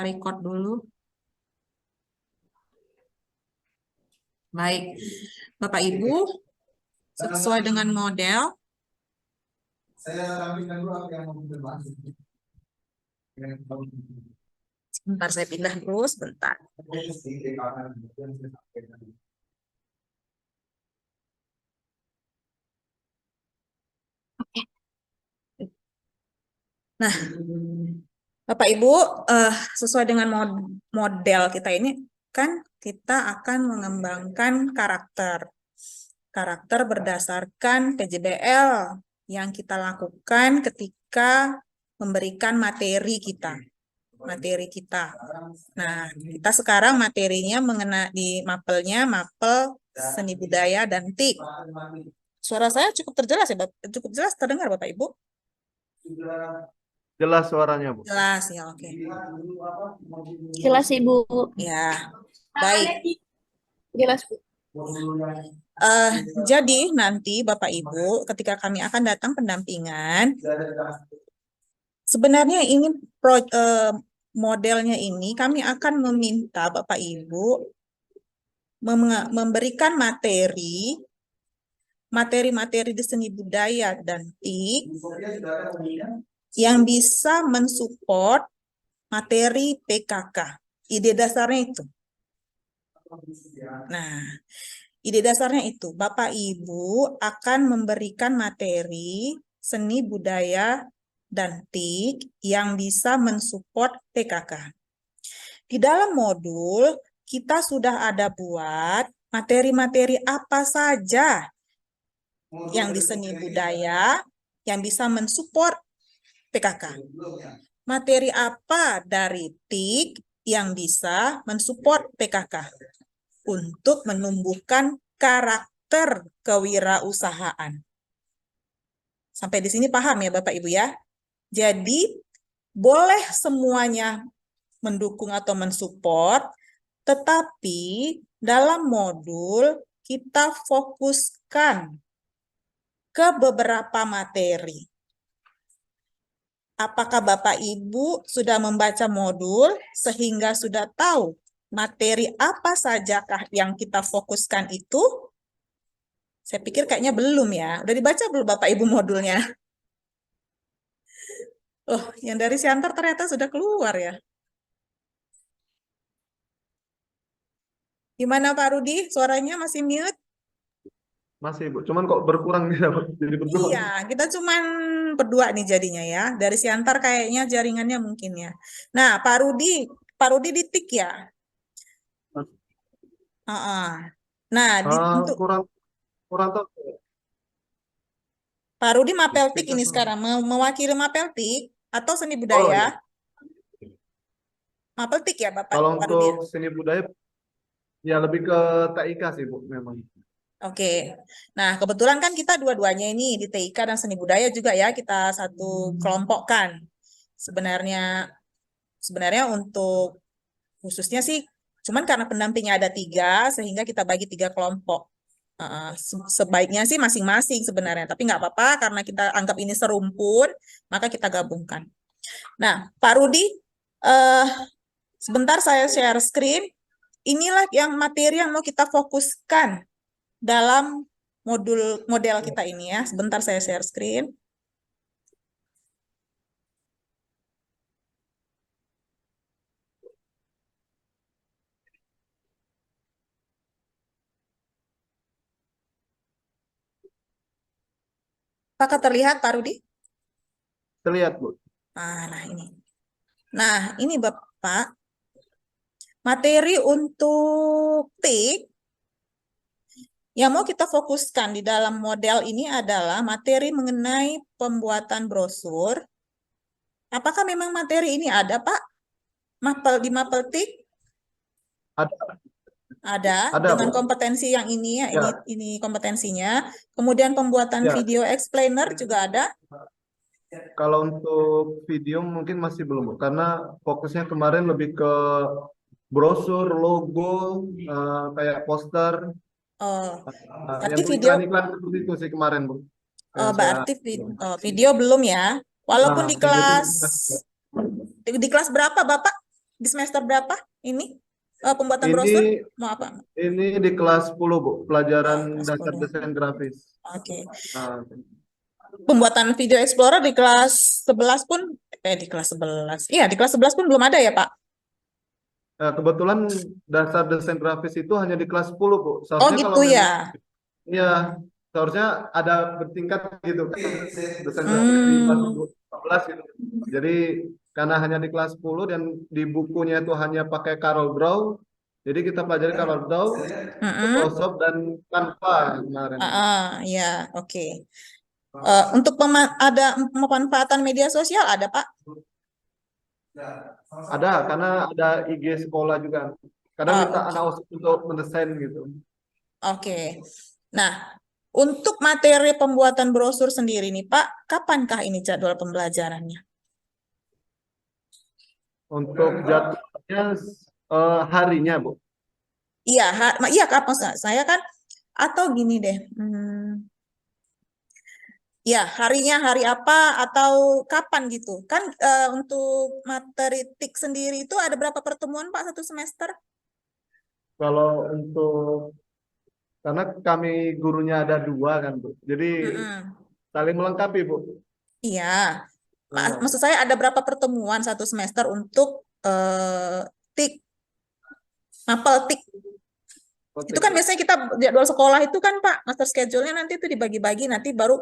record dulu. Baik, Bapak Ibu, sesuai dengan model. Saya rapikan dulu apa yang mau dibahas. Sebentar, saya pindah dulu sebentar. Nah, Bapak Ibu, sesuai dengan model kita ini, kan kita akan mengembangkan karakter berdasarkan PJBL yang kita lakukan ketika memberikan materi kita. Nah, kita sekarang materinya mengenai di mapelnya, mapel seni budaya dan TIK. Suara saya cukup terjelas ya, cukup jelas terdengar Bapak Ibu? Jelas suaranya, Bu. Jelas ya, oke. Jelas Ibu. Ya, baik. Jelas Bu. Jadi nanti Bapak Ibu, ketika kami akan datang pendampingan, sebenarnya ini modelnya ini kami akan meminta Bapak Ibu memberikan materi di seni budaya dan TIK yang bisa mensupport materi PKK. Ide dasarnya itu. Nah, ide dasarnya itu, Bapak Ibu akan memberikan materi seni budaya dan TIK yang bisa mensupport PKK. Di dalam modul, kita sudah ada buat materi-materi apa saja yang di seni budaya yang bisa mensupport PKK. Materi apa dari TIK yang bisa mensupport PKK untuk menumbuhkan karakter kewirausahaan. Sampai di sini paham ya Bapak Ibu ya? Jadi boleh semuanya mendukung atau mensupport, tetapi dalam modul kita fokuskan ke beberapa materi. Apakah Bapak Ibu sudah membaca modul sehingga sudah tahu materi apa sajakah yang kita fokuskan itu? Saya pikir kayaknya belum ya. Udah dibaca belum Bapak Ibu modulnya? Oh, yang dari Siantar ternyata sudah keluar ya. Gimana Pak Rudi? Suaranya masih mute? Masih, Bu. Cuman kok berkurang nih, jadi berdua. Iya, kita cuman berdua nih jadinya ya. Dari Siantar kayaknya jaringannya mungkin ya. Nah, Pak Rudi di TIK ya. Nah, untuk kurang tahu. Pak Rudi Mapel TIK Ketika ini sama. sekarang mewakili Mapel TIK atau seni Oh, budaya? iya. Mapel TIK ya Bapak Kalau Pak Rudi ya? untuk seni budaya, ya lebih ke TIK sih, Bu, memang. Oke. Nah, kebetulan kan kita dua-duanya ini di TIK dan seni budaya juga ya, kita satu kelompokkan. Sebenarnya untuk khususnya sih, cuman karena pendampingnya ada 3, sehingga kita bagi 3 kelompok. Sebaiknya sih masing-masing sebenarnya, tapi nggak apa-apa karena kita anggap ini serumpun, maka kita gabungkan. Nah, Pak Rudi, sebentar saya share screen. Inilah yang materi yang mau kita fokuskan dalam model kita ini ya. Sebentar saya share screen. Apakah terlihat Pak Rudi? Terlihat, Bu. Nah, ini Bapak. Materi untuk TIK yang mau kita fokuskan di dalam model ini adalah materi mengenai pembuatan brosur. Apakah memang materi ini ada, Pak? Di Mapel TIK? Ada dengan Bu. kompetensi yang ini ya, Ya. ini kompetensinya. Kemudian pembuatan Ya. video explainer juga ada. Kalau untuk video mungkin masih belum, Bu, karena fokusnya kemarin lebih ke brosur, logo, kayak poster. Berarti Yang video iklan-iklan seperti itu sih kemarin, Bu. berarti video belum ya. Walaupun di video kelas berapa Bapak? Di semester berapa ini? Pembuatan brosur? Ini Mau apa? ini di kelas 10, Bu, Oh, pelajaran kelas dasar 10. desain grafis. Oke. Nah, Pembuatan video explorer di kelas 11 pun, di kelas 11. Iya, di kelas 11 pun belum ada ya, Pak? kebetulan dasar desain grafis itu hanya di kelas 10, Bu. Oh, Seharusnya gitu kalau ya. memang iya, seharusnya ada bertingkat gitu kan desain grafis di kelas Hmm. 12 gitu. Jadi karena hanya di kelas 10 dan di bukunya itu hanya pakai CorelDRAW, jadi kita pelajari CorelDRAW, Mm-mm. Photoshop dan Canva kemarin. Ya, oke. Untuk ada pemanfaatan media sosial ada, Pak? Ada karena ada IG sekolah juga. Kadang minta Oke. anak OSIS untuk mendesain gitu. Oke. Nah, untuk materi pembuatan brosur sendiri nih, Pak, kapankah ini jadwal pembelajarannya? Untuk jadwalnya harinya, Bu. Iya, iya Kak, maksud saya kan atau gini deh. Ya, harinya hari apa atau kapan gitu. Kan untuk materi TIK sendiri itu ada berapa pertemuan Pak satu semester? Kalau untuk karena kami gurunya ada dua kan, Bu. Jadi Mm-mm. saling melengkapi, Bu. Iya. Nah, Maksud saya ada berapa pertemuan satu semester untuk TIK, mapel TIK. Itu kan biasanya kita jadwal sekolah itu kan Pak, master schedule-nya nanti itu dibagi-bagi, nanti baru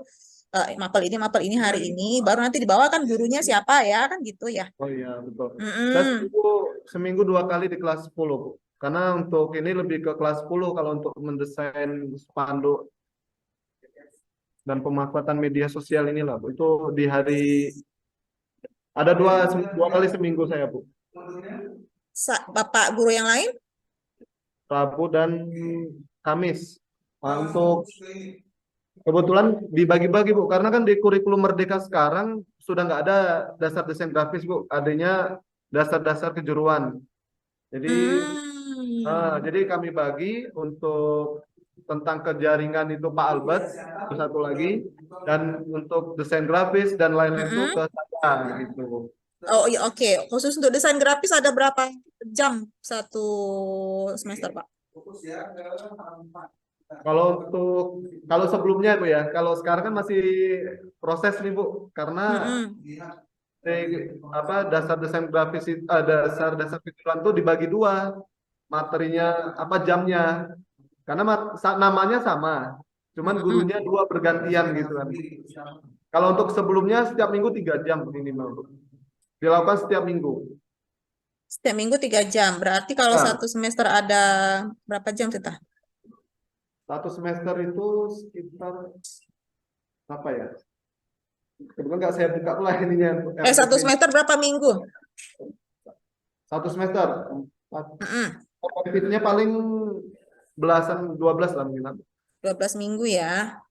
mapel ini hari ini, baru nanti di bawah kan gurunya siapa ya, kan gitu ya. oh iya, betul. Saya Mm-mm. seminggu 2 kali di kelas 10, Bu. Karena untuk ini lebih ke kelas 10 kalau untuk mendesain spanduk dan pemanfaatan media sosial inilah, Bu. Itu di hari ada 2 kali seminggu saya, Bu. Bapak guru yang lain? Rabu dan Kamis. Nah, untuk kebetulan dibagi-bagi, Bu, karena kan di kurikulum Merdeka sekarang sudah nggak ada dasar desain grafis, Bu. Adanya dasar-dasar kejuruan. Jadi, Hmm. jadi kami bagi untuk tentang kejaringan itu Pak Albert, itu satu lagi, dan untuk desain grafis dan lain-lain itu Mm-mm. ke saya gitu. Oh iya, oke. Khusus untuk desain grafis ada berapa jam satu semester, Pak? Kalau untuk kalau sebelumnya Bu ya, kalau sekarang kan masih proses nih Bu, karena Mm-mm. dasar desain grafis dasar dasar kejuruan tuh dibagi dua materinya apa jamnya, karena namanya sama, cuman Mm-mm. gurunya dua bergantian gitu kan. Kalau untuk sebelumnya setiap minggu 3 jam minimal Bu. Dilakukan setiap minggu. Setiap minggu 3 jam. Berarti kalau Nah, satu semester ada berapa jam, Tita? satu semester itu sekitar apa ya? Kebetulan nggak saya buka pula ininya Satu RPP-nya. semester berapa minggu? Satu semester. Mm-mm. Efektifnya paling 12 lah mungkin. 12 minggu ya.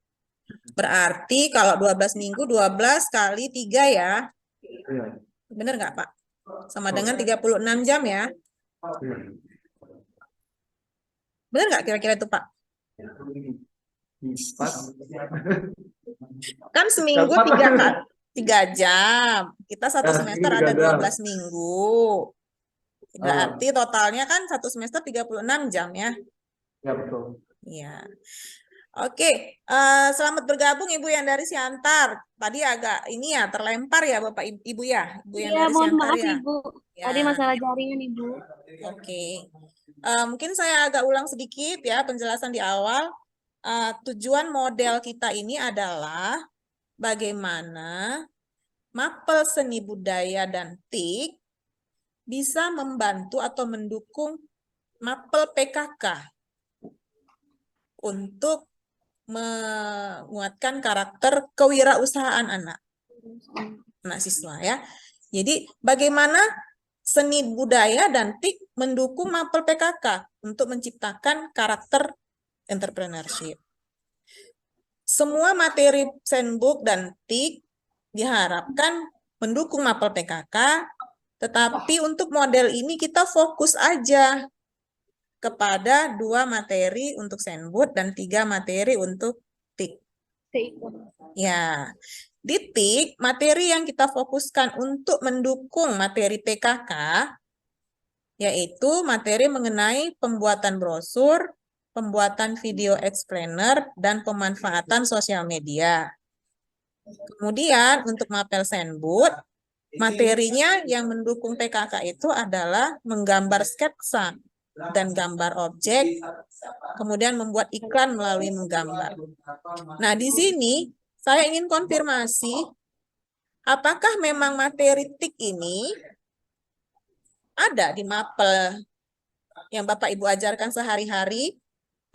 Berarti kalau 12 minggu, 12 kali 3 ya. Iya. Bener nggak, Pak? Sama dengan Oh, 36 jam ya. iya. Bener nggak kira-kira itu, Pak? Pas. Kan seminggu Dapat. 3 jam. Kita satu Ya, seminggu semester ada 3 jam. 12 minggu. Ah, Berarti totalnya kan satu semester 36 jam ya. ya betul. Iya. Oke, selamat bergabung Ibu yang dari Siantar. Tadi agak ini ya terlempar ya Bapak Ibu ya, Ibu yang Iya, dari mohon Siantar maaf ya. Ibu. Tadi Ya, masalah jaringan Ibu. oke. Mungkin saya agak ulang sedikit ya penjelasan di awal. Tujuan model kita ini adalah bagaimana mapel seni budaya dan TIK bisa membantu atau mendukung mapel PKK untuk menguatkan karakter kewirausahaan anak siswa ya. Jadi bagaimana seni budaya dan TIK mendukung mapel PKK untuk menciptakan karakter entrepreneurship. Semua materi Sandbook dan TIK diharapkan mendukung mapel PKK, tetapi untuk model ini kita fokus aja kepada 2 materi untuk Sandbook dan 3 materi untuk TIK. Ya, di TIK materi yang kita fokuskan untuk mendukung materi PKK yaitu materi mengenai pembuatan brosur, pembuatan video explainer, dan pemanfaatan sosial media. Kemudian untuk Mapel Sandbook, materinya yang mendukung PKK itu adalah menggambar sketsa dan gambar objek, kemudian membuat iklan melalui menggambar. Nah, di sini saya ingin konfirmasi, apakah memang materi TIK ini ada di Mapel yang Bapak Ibu ajarkan sehari-hari?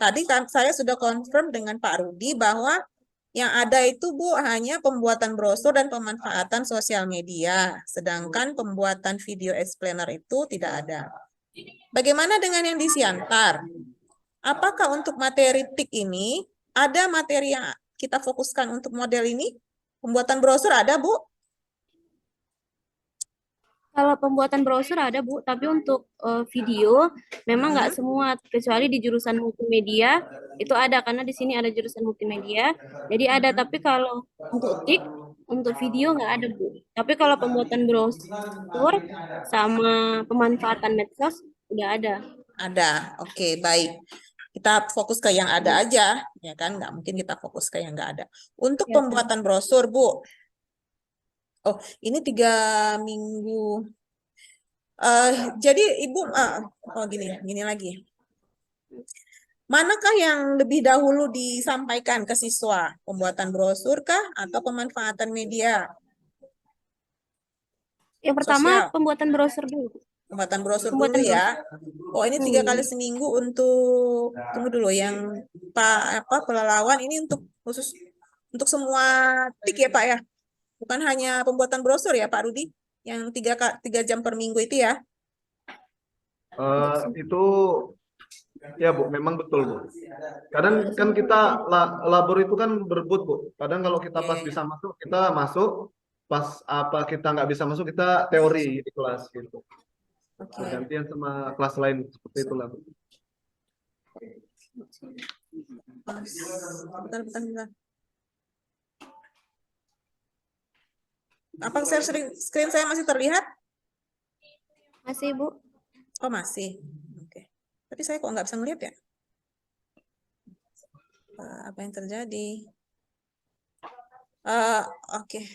Tadi saya sudah confirm dengan Pak Rudi bahwa yang ada itu Bu hanya pembuatan brosur dan pemanfaatan sosial media, sedangkan pembuatan video explainer itu tidak ada. Bagaimana dengan yang di Siantar? Apakah untuk materi TIK ini ada materi yang kita fokuskan untuk model ini? Pembuatan brosur ada Bu? Kalau pembuatan brosur ada, Bu, tapi untuk video memang nggak semua, kecuali di jurusan multimedia itu ada, karena di sini ada jurusan multimedia. Jadi ada, tapi kalau untuk TIK, untuk video nggak ada, Bu. Tapi kalau pembuatan brosur sama pemanfaatan medsos udah ada. Ada. Oke, baik. Kita fokus ke yang ada aja, ya kan? Nggak mungkin kita fokus ke yang nggak ada. Untuk Ya, pembuatan brosur, Bu. Oh, ini 3 minggu. Jadi Ibu, gini lagi. Manakah yang lebih dahulu disampaikan ke siswa? Pembuatan brosur kah atau pemanfaatan media yang pertama sosial? pembuatan brosur dulu. Pembuatan brosur dulu Pembuatan ya. Oh, ini 3 kali seminggu untuk, tunggu dulu, yang pelalawan ini untuk khusus untuk semua TIK ya Pak ya? Bukan hanya pembuatan brosur ya Pak Rudi? Yang 3 jam per minggu itu ya? Itu ya Bu, memang betul Bu. Kadang kan kita labor itu kan berebut Bu. Kadang kalau kita pas bisa masuk, kita masuk. Pas apa kita nggak bisa masuk, kita teori di kelas gitu. Oke. Gantian sama kelas lain seperti itulah Bu. Bentar. Apa screen saya masih terlihat? Masih, Bu. Oh, masih. Oke. Tapi saya kok nggak bisa ngeliat ya? Apa yang terjadi? Oke.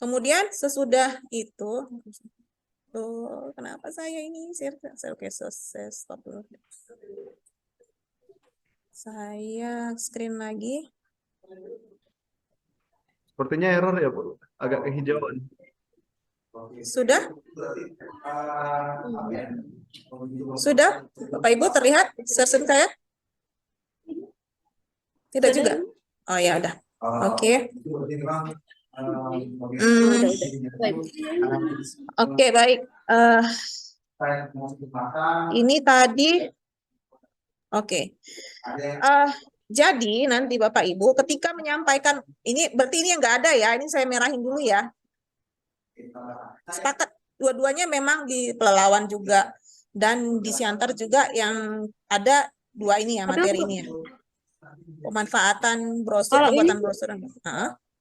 Kemudian sesudah itu, kenapa saya ini? Oke, saya stop dulu. Saya screen lagi. Sepertinya error ya Bu, agak kehijauan. Sudah? Sudah? Bapak Ibu terlihat session saya? Tidak juga? Oh ya, udah. Oke. Oke, baik. Ini tadi. Oke. Jadi nanti Bapak Ibu ketika menyampaikan, ini berarti ini yang nggak ada ya, ini saya merahin dulu ya. Sepakat, dua-duanya memang di pelelawan juga dan di Siantar juga yang ada 2 ini ya, materi ini ya. Pemanfaatan brosur, pembuatan brosur.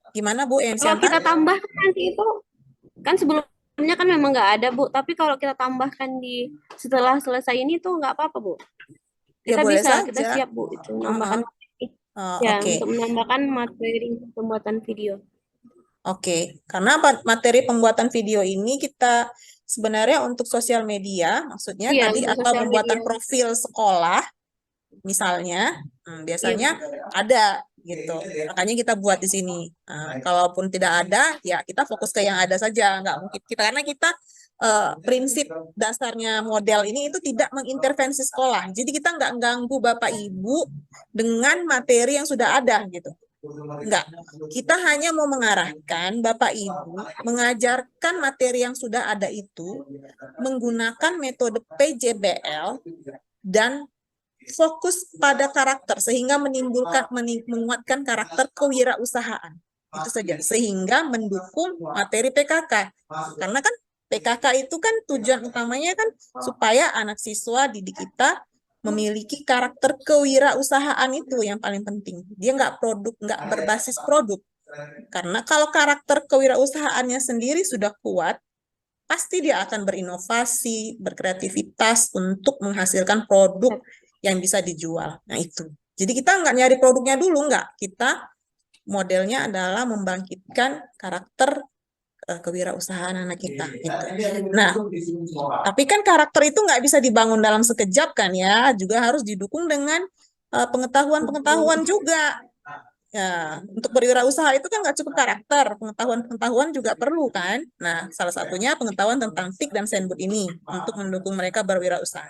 Gimana Bu yang Kalau Siantar? kita tambahkan nanti itu, kan sebelumnya kan memang nggak ada, Bu. Tapi kalau kita tambahkan di setelah selesai ini tuh nggak apa-apa, Bu. Ya Kita boleh bisa, saja. kita siap, Bu, itu menambahkan Oke. untuk menambahkan materi pembuatan video. Oke, karena materi pembuatan video ini kita sebenarnya untuk sosial media, maksudnya Iya, tadi, untuk atau sosial pembuatan media. profil sekolah, misalnya, biasanya ada gitu. Makanya kita buat di sini. Kalaupun tidak ada, ya kita fokus ke yang ada saja. Nggak mungkin kita, karena kita prinsip dasarnya model ini itu tidak mengintervensi sekolah. Jadi kita nggak ganggu Bapak Ibu dengan materi yang sudah ada gitu. Enggak, kita hanya mau mengarahkan Bapak Ibu mengajarkan materi yang sudah ada itu menggunakan metode PJBL dan fokus pada karakter sehingga menguatkan karakter kewirausahaan. Itu saja, sehingga mendukung materi PKK. Karena kan PKK itu kan tujuan utamanya kan supaya anak siswa didik kita memiliki karakter kewirausahaan, itu yang paling penting. Dia nggak berbasis produk. Karena kalau karakter kewirausahaannya sendiri sudah kuat, pasti dia akan berinovasi, berkreativitas untuk menghasilkan produk yang bisa dijual. Nah itu. Jadi kita nggak nyari produknya dulu, nggak. Kita modelnya adalah membangkitkan karakter kewirausahaan anak kita. Gitu. Nah, tapi kan karakter itu nggak bisa dibangun dalam sekejap kan ya, juga harus didukung dengan pengetahuan-pengetahuan juga. Ya, untuk berwirausaha itu kan nggak cukup karakter, pengetahuan-pengetahuan juga perlu kan. Nah, salah satunya pengetahuan tentang TIK dan Senbud ini untuk mendukung mereka berwirausaha.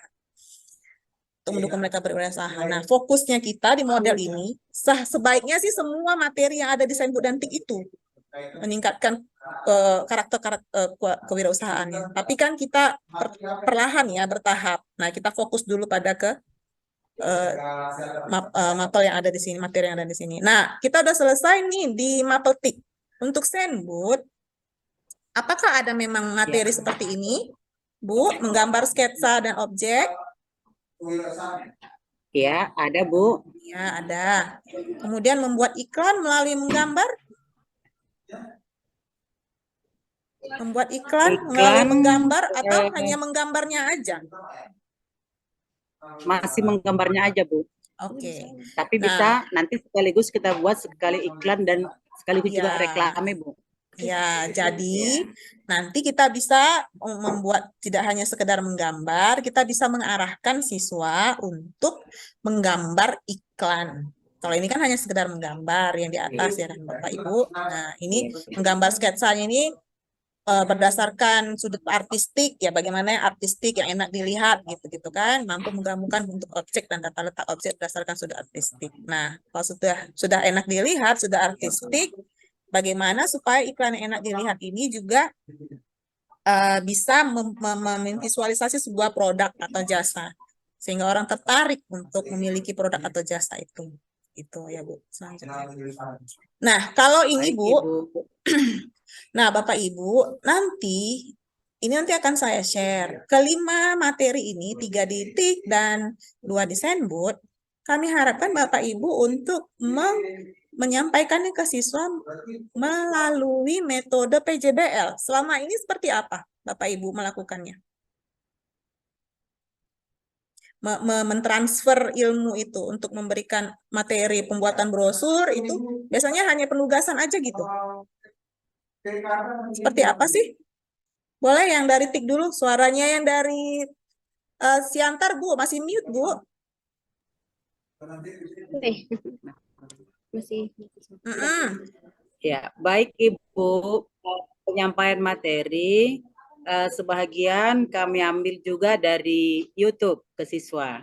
Nah, fokusnya kita di model ini, sebaiknya sih semua materi yang ada di Senbud dan TIK itu meningkatkan karakter kewirausahaannya. Tapi kan kita perlahan ya, bertahap. Nah, kita fokus dulu pada mapel yang ada di sini, materi yang ada di sini. Nah, kita udah selesai nih di mapel TIK. Untuk Senbud, apakah ada memang materi seperti ini, Bu? Menggambar sketsa dan objek? Ya, ada Bu. Ya, ada. Kemudian membuat iklan melalui menggambar? Membuat iklan melalui menggambar atau hanya menggambarnya aja? Masih menggambarnya aja Bu. Oke. Tapi Nah, bisa nanti sekaligus kita buat sekali iklan dan sekaligus juga ya. reklame Bu. Ya, jadi nanti kita bisa membuat tidak hanya sekedar menggambar, kita bisa mengarahkan siswa untuk menggambar iklan. Kalau ini kan hanya sekedar menggambar yang di atas ya kan Bapak Ibu. Nah, ini menggambar sketsanya ini berdasarkan sudut artistik ya, bagaimana yang artistik yang enak dilihat gitu kan, mampu menggabungkan bentuk objek dan tata letak objek berdasarkan sudut artistik. Nah, kalau sudah enak dilihat, sudah artistik, bagaimana supaya iklan yang enak dilihat ini juga bisa memvisualisasi sebuah produk atau jasa sehingga orang tertarik untuk memiliki produk atau jasa itu. Itu ya Bu, selanjutnya. Nah, kalau ini Baik, Bu, Ibu. nah Bapak Ibu, ini nanti akan saya share. Kelima materi ini, 3 di TIK dan 2 di Senbud, kami harapkan Bapak Ibu untuk menyampaikannya ke siswa melalui metode PJBL. Selama ini seperti apa Bapak Ibu melakukannya? Mentransfer ilmu itu untuk memberikan materi pembuatan brosur itu biasanya hanya penugasan aja gitu. Seperti apa sih? Boleh yang dari TIK dulu, suaranya yang dari Siantar Bu, masih mute Bu. Masih. Ya, baik Ibu. Penyampaian materi sebahagian kami ambil juga dari YouTube ke siswa.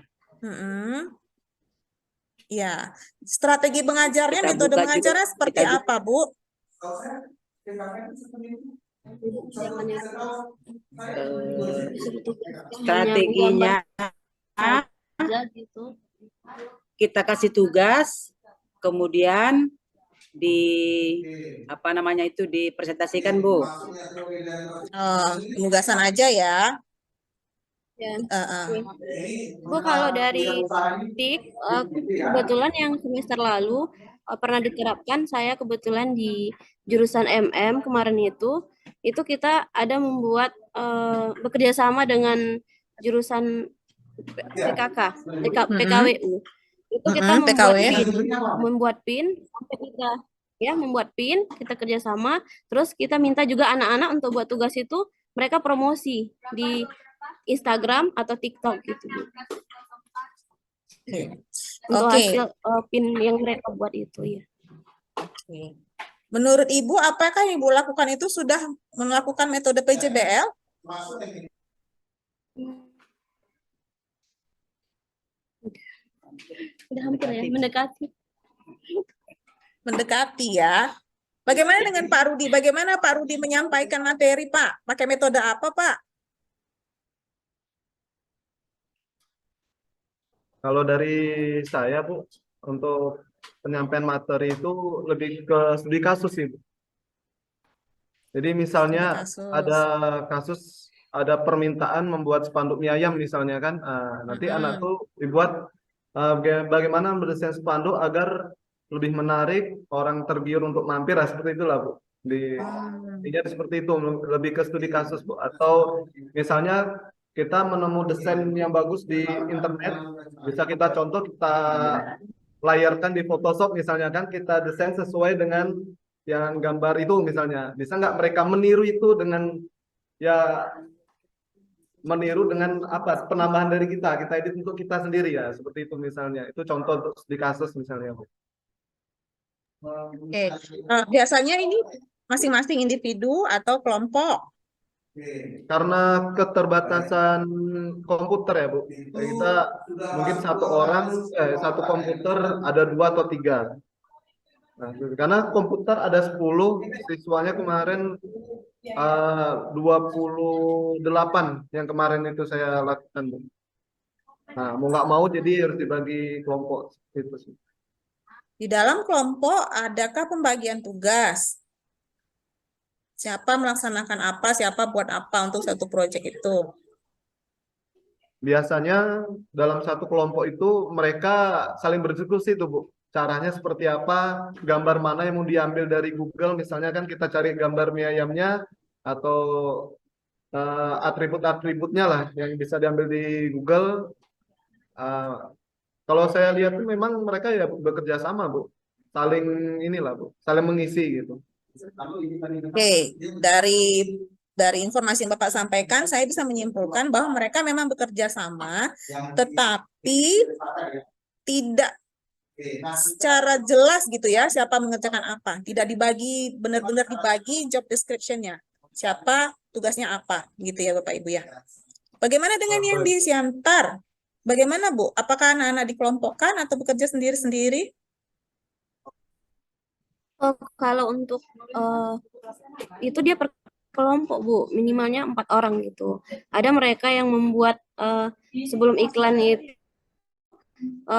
Ya, strategi mengajarnya, Kita metode buka mengajarnya juga, seperti kita apa Bu? Strateginya Gitu. kita kasih tugas, kemudian dipresentasikan Bu. Penugasan aja ya. Ya. Bu, kalau dari TIK, kebetulan yang semester lalu pernah diterapkan, saya kebetulan di jurusan MM kemarin itu kita ada membuat bekerja sama dengan jurusan PKK, PKWU. Itu kita membuat pin, kita kerjasama, terus kita minta juga anak-anak untuk buat tugas itu, mereka promosi di Instagram atau TikTok gitu Bu. Untuk hasil pin yang mereka buat itu ya. Menurut Ibu, apakah yang Ibu lakukan itu sudah melakukan metode PJBL? Udah hampir ya, mendekati. Mendekati ya. Bagaimana dengan Pak Rudi? Bagaimana Pak Rudi menyampaikan materi Pak? Pakai metode apa Pak? Kalau dari saya Bu, untuk penyampaian materi itu lebih ke studi kasus sih Bu. Jadi misalnya ada kasus, ada permintaan membuat spanduk mie ayam misalnya kan, nanti anak tuh dibuat bagaimana mendesain spanduk agar lebih menarik, orang tergiur untuk mampir, seperti itulah Bu. Intinya seperti itu, lebih ke studi kasus, Bu. Atau misalnya kita menemu desain yang bagus di internet, bisa kita contoh, kita layarkan di Photoshop misalnya kan, kita desain sesuai dengan yang gambar itu misalnya. Bisa nggak mereka meniru itu dengan ya meniru dengan apa penambahan dari kita edit untuk kita sendiri ya, seperti itu misalnya. Itu contoh untuk studi kasus misalnya, Bu. Oke. Biasanya ini masing-masing individu atau kelompok. Karena keterbatasan komputer ya, Bu. Kita mungkin satu komputer ada 2 atau 3. Nah, karena komputer ada 10, siswanya kemarin 28 yang kemarin itu saya lakukan, Bu. Nah, mau nggak mau jadi harus dibagi kelompok itu sih. Di dalam kelompok adakah pembagian tugas? Siapa melaksanakan apa, siapa buat apa untuk satu proyek itu? Biasanya dalam satu kelompok itu mereka saling berdiskusi tuh, Bu. Caranya seperti apa, gambar mana yang mau diambil dari Google, misalnya kan kita cari gambar mie ayamnya atau atribut-atributnya lah yang bisa diambil di Google. Eh, Kalau saya lihat tuh memang mereka ya bekerja sama, Bu. Saling inilah, Bu, saling mengisi gitu. Oke, dari informasi yang Bapak sampaikan, saya bisa menyimpulkan bahwa mereka memang bekerja sama, tetapi tidak secara jelas gitu ya, siapa mengerjakan apa. Tidak dibagi, benar-benar dibagi job description-nya. Siapa tugasnya apa, gitu ya Bapak Ibu ya. Bagaimana dengan yang di Siantar? Bagaimana Bu? Apakah anak-anak dikelompokkan atau bekerja sendiri-sendiri? Kalau untuk itu dia per kelompok, Bu, minimalnya 4 orang gitu. Ada mereka yang membuat sebelum iklan itu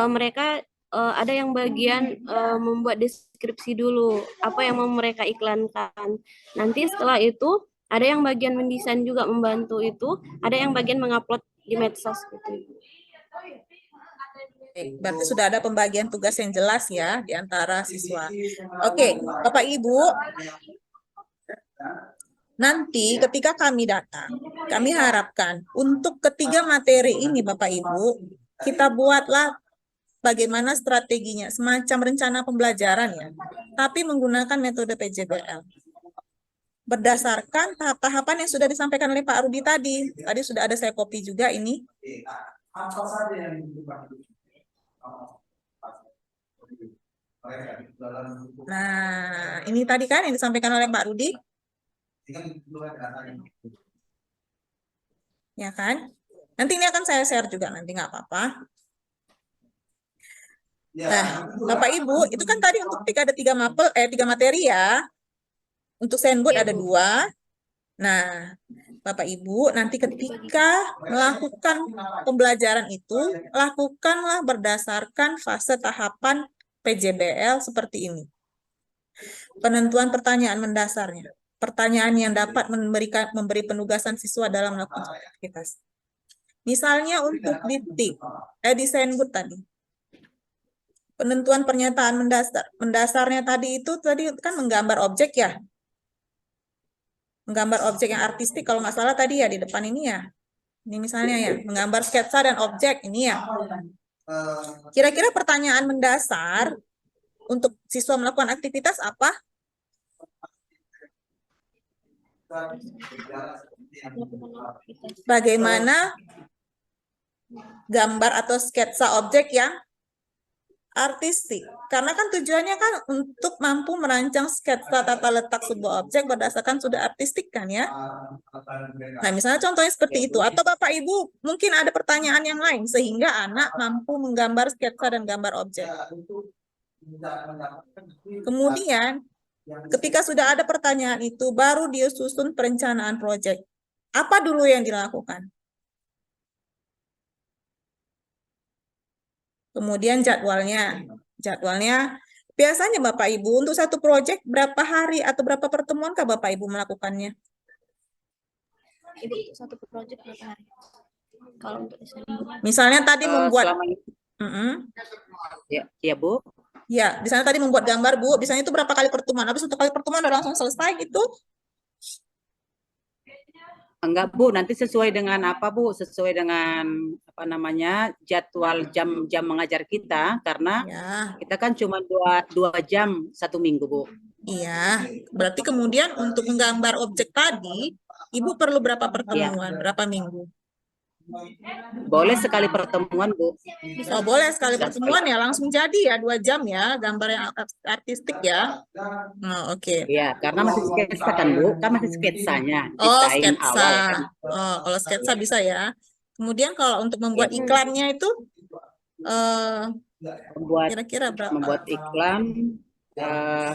mereka ada yang bagian membuat deskripsi dulu apa yang mau mereka iklankan. Nanti setelah itu ada yang bagian mendesain juga membantu itu, ada yang bagian mengupload di medsos gitu. Berarti sudah ada pembagian tugas yang jelas ya di antara siswa. Oke, Bapak Ibu, nanti ketika kami datang, kami harapkan untuk ketiga materi ini Bapak Ibu, kita buatlah bagaimana strateginya, semacam rencana pembelajaran ya, tapi menggunakan metode PJBL. Berdasarkan tahap-tahapan yang sudah disampaikan oleh Pak Rudi tadi. Tadi sudah ada saya copy juga ini. Nah, ini tadi kan yang disampaikan oleh Pak Rudi. Ya kan? Nanti ini akan saya share juga, nanti nggak apa-apa. Nah, Bapak Ibu, itu kan tadi untuk ada 3 materi ya. Untuk Sandboard ada 2. Nah, Bapak Ibu, nanti ketika melakukan pembelajaran itu, lakukanlah berdasarkan fase tahapan PJBL seperti ini. Penentuan pertanyaan mendasarnya. Pertanyaan yang dapat memberi penugasan siswa dalam melakukan aktivitas. Misalnya untuk di Sandboard tadi. Penentuan pernyataan mendasar. Mendasarnya tadi kan menggambar objek ya. Menggambar objek yang artistik, kalau nggak salah tadi ya di depan ini ya. Ini misalnya ya, menggambar sketsa dan objek ini ya. Kira-kira pertanyaan mendasar untuk siswa melakukan aktivitas apa? Bagaimana gambar atau sketsa objek yang artistik. Karena kan tujuannya kan untuk mampu merancang sketsa tata letak sebuah objek berdasarkan sudah artistik kan ya. Nah, misalnya contohnya seperti itu. Atau Bapak Ibu mungkin ada pertanyaan yang lain sehingga anak mampu menggambar sketsa dan gambar objek. Kemudian ketika sudah ada pertanyaan itu baru dia susun perencanaan proyek. Apa dulu yang dilakukan? Kemudian jadwalnya. Jadwalnya biasanya Bapak Ibu untuk satu proyek berapa hari atau berapa pertemuan kah Bapak Ibu melakukannya? Ibu satu proyek berapa hari? Kalau untuk desain. Misalnya tadi membuat selama ini, ya Bu. Ya, di sana tadi membuat gambar, Bu. Biasanya itu berapa kali pertemuan? Habis 1 kali pertemuan udah langsung selesai gitu? Enggak, Bu, nanti sesuai dengan apa, Bu? Sesuai dengan apa namanya? Jadwal jam-jam mengajar kita, karena Ya, kita kan cuma dua jam 1 minggu, Bu. iya. Berarti kemudian untuk menggambar objek tadi, Ibu perlu berapa Ya, pertemuan? Berapa minggu? boleh sekali pertemuan, Bu. Oh, boleh sekali Nggak pertemuan sekali. ya, langsung jadi ya 2 jam ya, gambar yang artistik ya. Oh, oke. Ya, karena masih sketsa kan, Bu? Kan masih sketsanya, Oh, desain sketsa. awal kan. Oh, kalau sketsa bisa ya. Kemudian kalau untuk membuat Ya, iklannya itu eh membuat kira-kira berapa? membuat iklan eh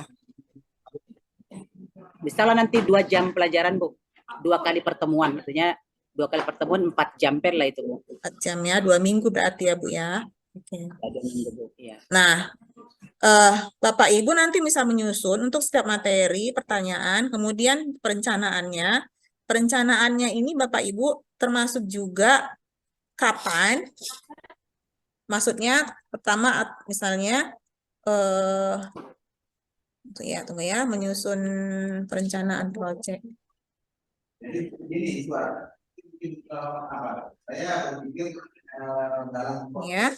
misalnya nanti 2 jam pelajaran, Bu. 2 kali pertemuan, artinya 2 kali pertemuan 4 jam per lah itu, Bu. 4 jam ya, 2 minggu berarti ya, Bu ya. Oke. Ada minggu, Bu. Ya. Nah, Bapak Ibu nanti bisa menyusun untuk setiap materi, pertanyaan, kemudian perencanaannya. Perencanaannya ini Bapak Ibu termasuk juga kapan, maksudnya pertama misalnya tunggu ya, menyusun perencanaan proyek. Ya,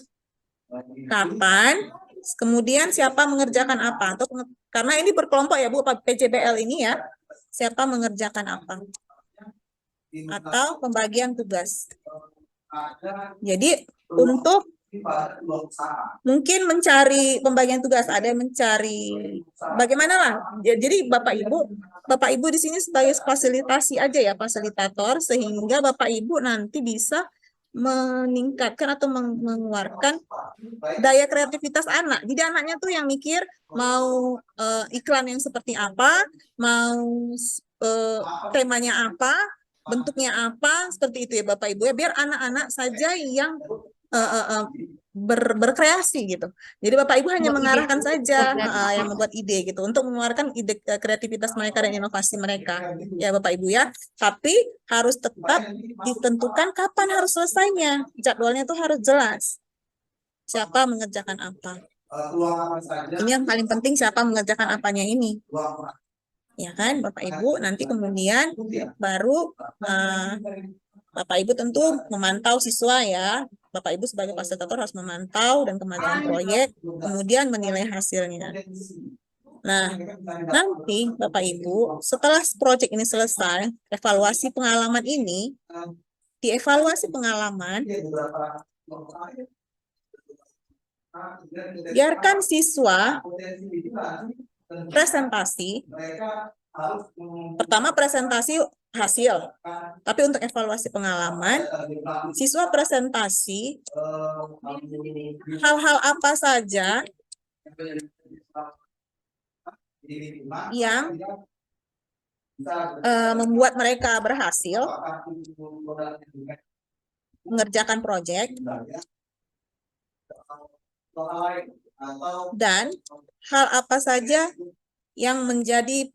kapan, kemudian siapa mengerjakan apa, atau karena ini berkelompok ya Bu, PJBL ini ya, siapa mengerjakan apa, atau pembagian tugas. Jadi untuk mungkin mencari pembagian tugas, ada yang mencari bagaimana lah. Jadi Bapak Ibu di sini sebagai fasilitasi aja ya, fasilitator, sehingga Bapak Ibu nanti bisa meningkatkan atau mengeluarkan daya kreativitas anak. Jadi anaknya tuh yang mikir mau iklan yang seperti apa, mau temanya apa, bentuknya apa, seperti itu ya Bapak Ibu ya, biar anak-anak saja yang berkreasi gitu. Jadi Bapak Ibu hanya mengarahkan saja yang membuat ide gitu untuk mengeluarkan ide kreativitas mereka dan inovasi mereka ya Bapak Ibu ya. Tapi harus tetap ditentukan kapan harus selesainya. Jadwalnya tuh harus jelas. Siapa mengerjakan apa. Ini yang paling penting, siapa mengerjakan apanya ini. Ya kan Bapak Ibu, nanti kemudian baru Bapak Ibu tentu memantau siswa ya. Bapak Ibu sebagai fasilitator harus memantau dan kemajuan proyek, kemudian menilai hasilnya. Nah, nanti Bapak Ibu setelah proyek ini selesai, evaluasi pengalaman ini, dievaluasi pengalaman, biarkan siswa presentasi. Pertama presentasi hasil, tapi untuk evaluasi pengalaman, siswa presentasi hal-hal apa saja yang membuat mereka berhasil mengerjakan proyek, dan hal apa saja yang menjadi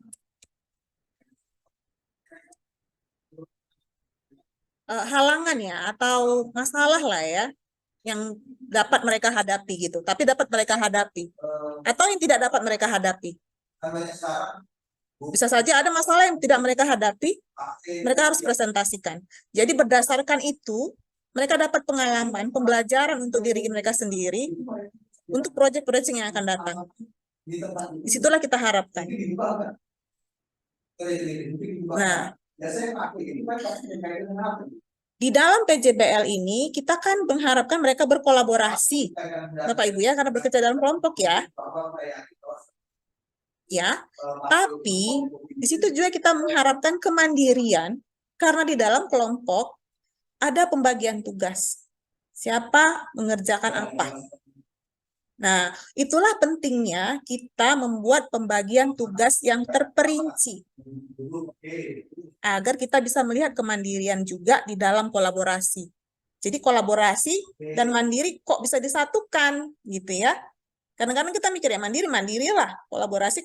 halangan ya, atau masalah lah ya, yang dapat mereka hadapi gitu, tapi dapat mereka hadapi, atau yang tidak dapat mereka hadapi. Bisa saja ada masalah yang tidak mereka hadapi, mereka harus presentasikan. Jadi berdasarkan itu, mereka dapat pengalaman, pembelajaran untuk diri mereka sendiri, untuk proyek-proyek yang akan datang. Disitulah kita harapkan. Nah, di dalam PJBL ini, kita kan mengharapkan mereka berkolaborasi, Bapak Ibu ya, karena bekerja dalam kelompok ya. Ya, tapi di situ juga kita mengharapkan kemandirian, karena di dalam kelompok ada pembagian tugas. Siapa mengerjakan apa? Nah, itulah pentingnya kita membuat pembagian tugas yang terperinci, agar kita bisa melihat kemandirian juga di dalam kolaborasi. Jadi kolaborasi dan mandiri kok bisa disatukan gitu ya. Kadang-kadang kita mikir ya mandiri lah, kolaborasi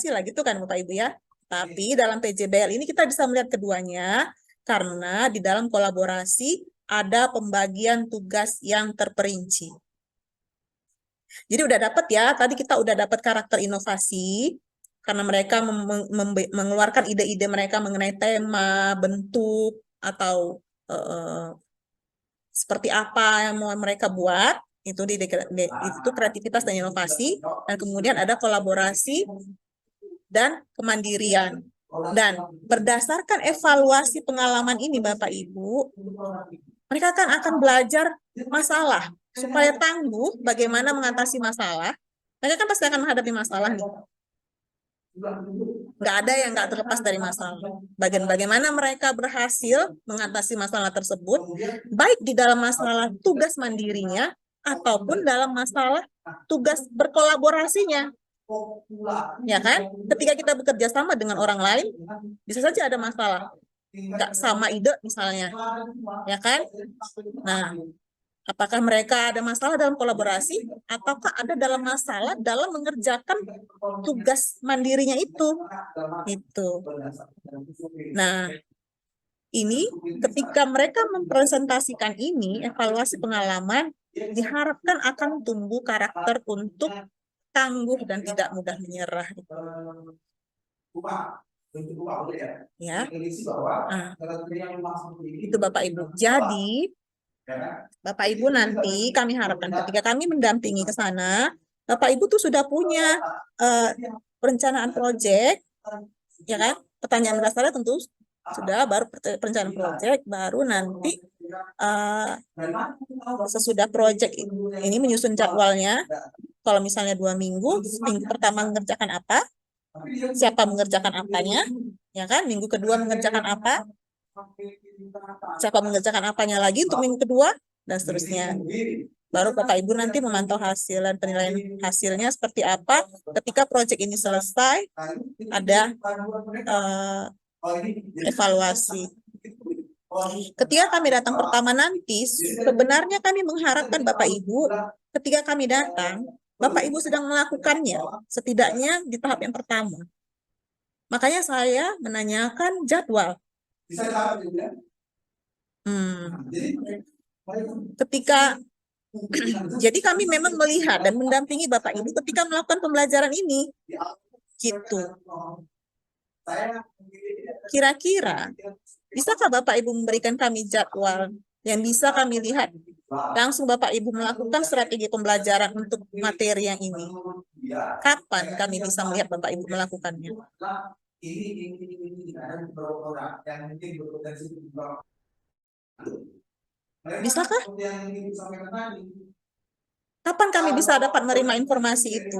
lah gitu kan Bapak Ibu ya. Tapi dalam PJBL ini kita bisa melihat keduanya, karena di dalam kolaborasi ada pembagian tugas yang terperinci. Jadi udah dapat ya, tadi kita udah dapat karakter inovasi, karena mereka mengeluarkan ide-ide mereka mengenai tema, bentuk, atau seperti apa yang mau mereka buat. Itu itu kreativitas dan inovasi. Dan kemudian ada kolaborasi dan kemandirian. Dan berdasarkan evaluasi pengalaman ini Bapak Ibu, mereka akan belajar masalah supaya tangguh bagaimana mengatasi masalah. Mereka kan pasti akan menghadapi masalah nih. Nggak ada yang nggak terlepas dari masalah. Bagaimana mereka berhasil mengatasi masalah tersebut, baik di dalam masalah tugas mandirinya ataupun dalam masalah tugas berkolaborasinya. Ya kan? Ketika kita bekerja sama dengan orang lain, bisa saja ada masalah. Nggak sama ide misalnya. Ya kan? Nah, apakah mereka ada masalah dalam kolaborasi ataukah ada dalam masalah dalam mengerjakan tugas mandirinya itu? Itu. Nah, ini ketika mereka mempresentasikan ini, evaluasi pengalaman, diharapkan akan tumbuh karakter untuk tangguh dan tidak mudah menyerah. Ya. Nah, itu Bapak Ibu. Jadi, Bapak Ibu nanti kami harapkan ketika kami mendampingi ke sana, Bapak Ibu tuh sudah punya perencanaan proyek, ya kan? Pertanyaan dasarnya tentu sudah, baru perencanaan proyek, baru nanti sesudah proyek ini menyusun jadwalnya. Kalau misalnya 2 minggu, minggu pertama mengerjakan apa, siapa mengerjakan apanya, ya kan? Minggu kedua mengerjakan apa, siapa mengerjakan apanya lagi untuk minggu kedua, dan seterusnya. Baru Bapak Ibu nanti memantau hasil dan penilaian hasilnya seperti apa. Ketika proyek ini selesai, ada evaluasi. Ketika kami datang pertama nanti, sebenarnya kami mengharapkan Bapak Ibu, ketika kami datang, Bapak Ibu sedang melakukannya, setidaknya di tahap yang pertama. Makanya saya menanyakan jadwal. Ketika jadi kami memang melihat dan mendampingi Bapak Ibu ketika melakukan pembelajaran ini. Gitu. Kira-kira bisakah Bapak Ibu memberikan kami jadwal yang bisa kami lihat langsung Bapak Ibu melakukan strategi pembelajaran untuk materi yang ini? Kapan kami bisa melihat Bapak Ibu melakukannya? Bisakah? Kapan kami bisa dapat menerima informasi itu?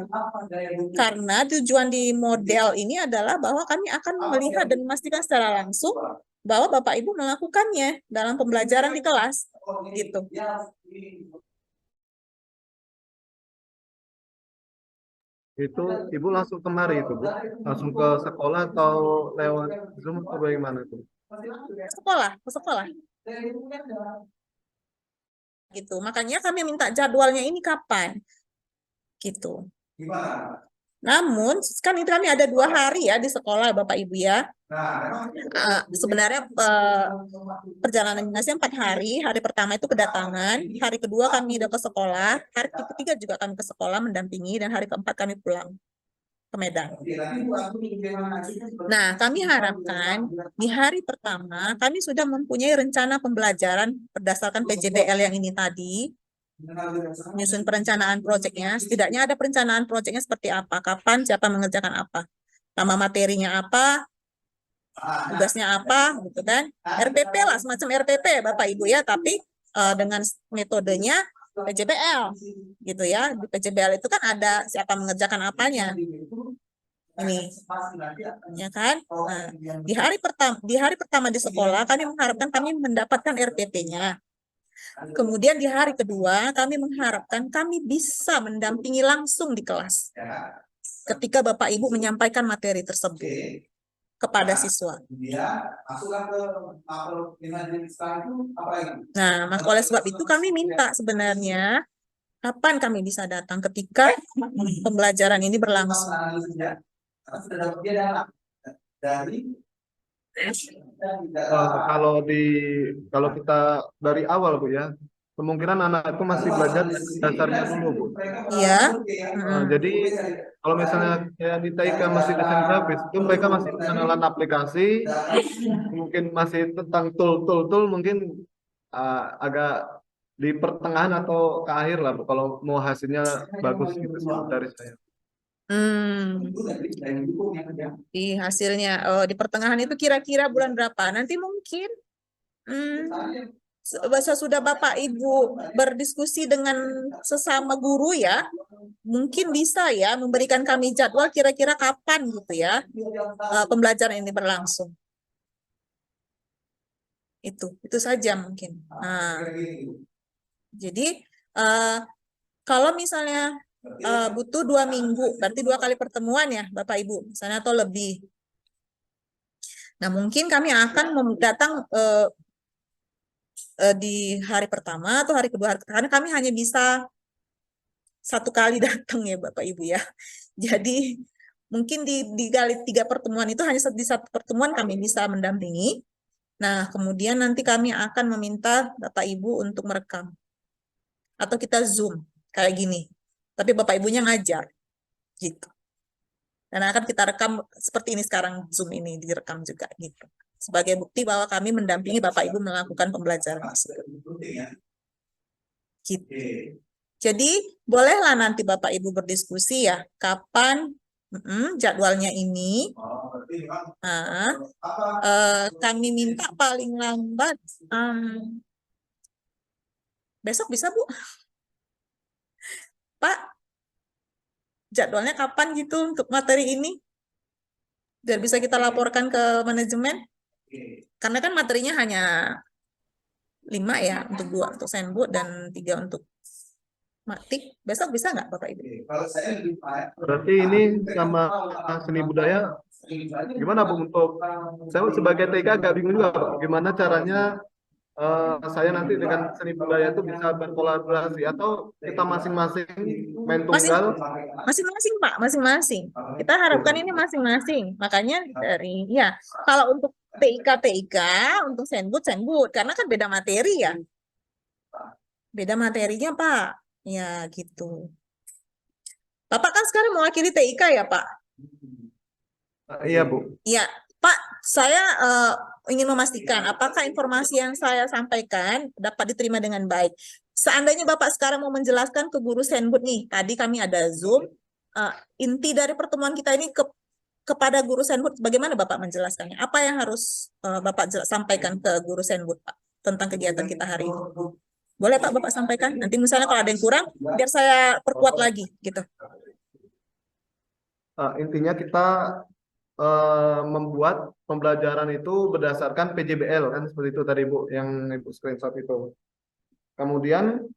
Karena tujuan di model ini adalah bahwa kami akan melihat dan memastikan secara langsung bahwa Bapak Ibu melakukannya dalam pembelajaran di kelas. Gitu. Itu Ibu langsung kemari itu, Bu? Langsung ke sekolah atau lewat Zoom atau bagaimana tuh? Ke sekolah. Gitu. Makanya kami minta jadwalnya ini kapan. Gitu. Namun, kan itu kami ada 2 hari ya di sekolah Bapak Ibu ya. Sebenarnya perjalanan dinasnya 4 hari. Hari pertama itu kedatangan, hari kedua kami udah ke sekolah, hari ketiga juga kami ke sekolah mendampingi, dan hari keempat kami pulang ke Medan. Nah, kami harapkan di hari pertama kami sudah mempunyai rencana pembelajaran berdasarkan PJBL yang ini tadi, menyusun perencanaan proyeknya, setidaknya ada perencanaan proyeknya seperti apa, kapan, siapa mengerjakan apa, nama materinya apa, tugasnya apa, gitu kan. RPP lah, semacam RPP Bapak Ibu ya, tapi dengan metodenya PJBL gitu ya. Di PJBL itu kan ada siapa mengerjakan apanya. Ini ya kan. Nah, di hari pertama di sekolah kami mengharapkan kami mendapatkan RPP-nya. Kemudian di hari kedua kami mengharapkan kami bisa mendampingi langsung di kelas ketika Bapak Ibu menyampaikan materi tersebut kepada siswa. Nah, maka oleh sebab itu kami minta sebenarnya kapan kami bisa datang ketika pembelajaran ini berlangsung. Kalau kita dari awal, Bu ya, kemungkinan anak itu masih belajar dasarnya dulu, Bu. Iya. Jadi kalau misalnya kayak di TIK masih desain grafis, itu mereka masih pengenalan aplikasi, mungkin masih tentang tool mungkin agak di pertengahan atau ke akhir lah, Bu, kalau mau hasilnya bagus gitu sih dari saya. Di hasilnya di pertengahan itu kira-kira bulan berapa? Nanti mungkin sesudah Bapak Ibu berdiskusi dengan sesama guru ya, mungkin bisa ya memberikan kami jadwal kira-kira kapan gitu ya pembelajaran ini berlangsung. Itu saja mungkin. Nah, jadi kalau misalnya butuh 2 minggu, berarti 2 kali pertemuan ya Bapak Ibu, misalnya atau lebih. Nah, mungkin kami akan datang di hari pertama atau hari kedua, karena kami hanya bisa 1 kali datang ya Bapak Ibu ya. Jadi mungkin di kali 3 pertemuan itu hanya di 1 pertemuan kami bisa mendampingi. Nah, kemudian nanti kami akan meminta Bapak Ibu untuk merekam. Atau kita Zoom, kayak gini. Tapi Bapak Ibunya ngajar. Gitu. Dan akan kita rekam seperti ini sekarang, Zoom ini direkam juga. Gitu. Sebagai bukti bahwa kami mendampingi Bapak Ibu melakukan pembelajaran tersebut. Gitu. Jadi, bolehlah nanti Bapak Ibu berdiskusi ya, kapan jadwalnya ini. Kami minta paling lambat besok bisa, Bu? Pak, jadwalnya kapan gitu untuk materi ini? Biar bisa kita laporkan ke manajemen. Karena kan materinya hanya 5 ya, untuk 2 untuk Senbu dan 3 untuk Matik. Besok bisa nggak Bapak Ibu? Berarti ini sama seni budaya gimana, Bu, untuk saya sebagai TK agak bingung juga, Pak, gimana caranya saya nanti dengan seni budaya itu bisa berkolaborasi atau kita masing-masing main tunggal? Masing-masing Pak, masing-masing. Kita harapkan ini masing-masing. Makanya dari ya, kalau untuk TIK, untuk Senbud, karena kan beda materi ya. Beda materinya Pak. Ya gitu. Bapak kan sekarang mewakili TIK ya Pak? Iya, Bu. Ya, Pak, saya ingin memastikan apakah informasi yang saya sampaikan dapat diterima dengan baik. Seandainya Bapak sekarang mau menjelaskan ke guru Senbud nih, tadi kami ada Zoom, inti dari pertemuan kita ini kepada guru Senbud, bagaimana Bapak menjelaskannya? Apa yang harus Bapak sampaikan ke guru Senbud, Pak, tentang kegiatan kita hari ini? Boleh Pak Bapak sampaikan? Nanti misalnya kalau ada yang kurang, biar saya perkuat lagi, gitu. Intinya kita membuat pembelajaran itu berdasarkan PJBL kan, seperti itu tadi Bu, yang Ibu screenshot itu. Kemudian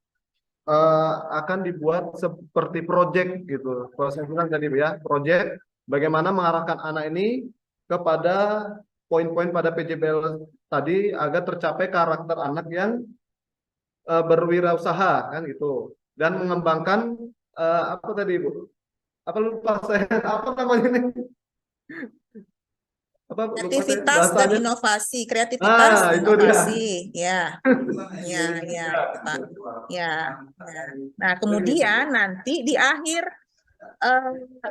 akan dibuat seperti project gitu. Kalau saya bilang tadi Bu ya, project bagaimana mengarahkan anak ini kepada poin-poin pada PJBL tadi agar tercapai karakter anak yang berwirausaha kan gitu, dan mengembangkan apa tadi Bu? Apa lupa saya apa namanya ini? Apa Kreativitas dan inovasi, kreativitas dan itu dia. inovasi, ya, Pak, ya. Nah, kemudian nanti di akhir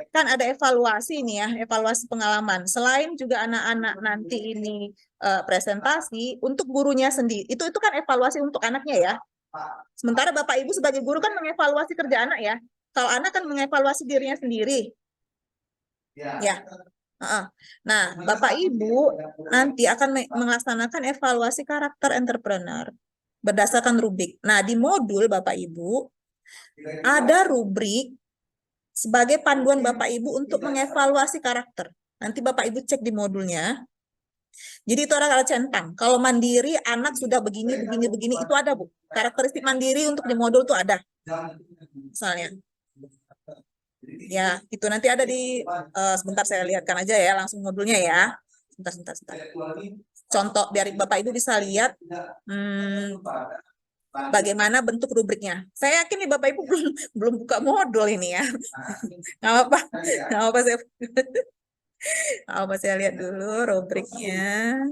kan ada evaluasi nih ya, evaluasi pengalaman. Selain juga anak-anak nanti ini presentasi untuk gurunya sendiri, itu kan evaluasi untuk anaknya ya. Sementara Bapak Ibu sebagai guru kan mengevaluasi kerja anak ya. Kalau anak kan mengevaluasi dirinya sendiri. Ya. Nah, Bapak Ibu nanti akan melaksanakan evaluasi karakter entrepreneur berdasarkan rubrik. Nah, di modul Bapak Ibu ada rubrik sebagai panduan Bapak Ibu untuk mengevaluasi karakter. Nanti Bapak Ibu cek di modulnya. Jadi itu ada centang. Kalau mandiri anak sudah begini, itu ada Bu. Karakteristik mandiri untuk di modul itu ada. Misalnya. Ya, itu nanti ada di sebentar saya lihatkan aja ya langsung modulnya ya. Sebentar. Contoh biar Bapak Ibu bisa lihat bagaimana bentuk rubriknya. Saya yakin nih Bapak Ibu belum buka modul ini ya. Nggak apa-apa saya lihat dulu rubriknya.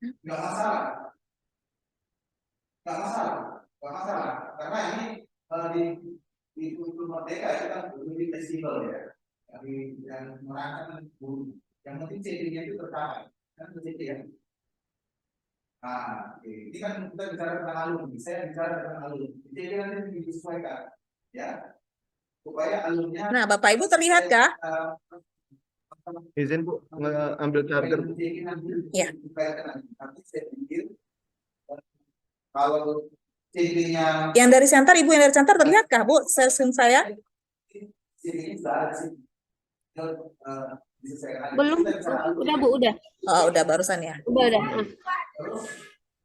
Nggak masalah, nggak masalah, nggak masalah. Karena ini di Kultur Merdeka itu kan lebih fleksibel ya. Yang merancang guru. Yang penting CD-nya itu tercapai. Kan begitu ya. Nah, ini kan kita bicara tentang alumni. Saya bicara tentang alumni. Jadi nanti disesuaikan, ya. Supaya alumninya. Nah, Bapak Ibu terlihat kah? Izin Bu, ambil charger. Ya. Nanti saya pikir kalau CD-nya Yang dari center, Ibu yang dari center terlihat kah, Bu? Sesum saya? CD-nya sudah ada sih. Disesuaikan. Belum, udah Bu, udah. Oh, udah barusan ya. Udah.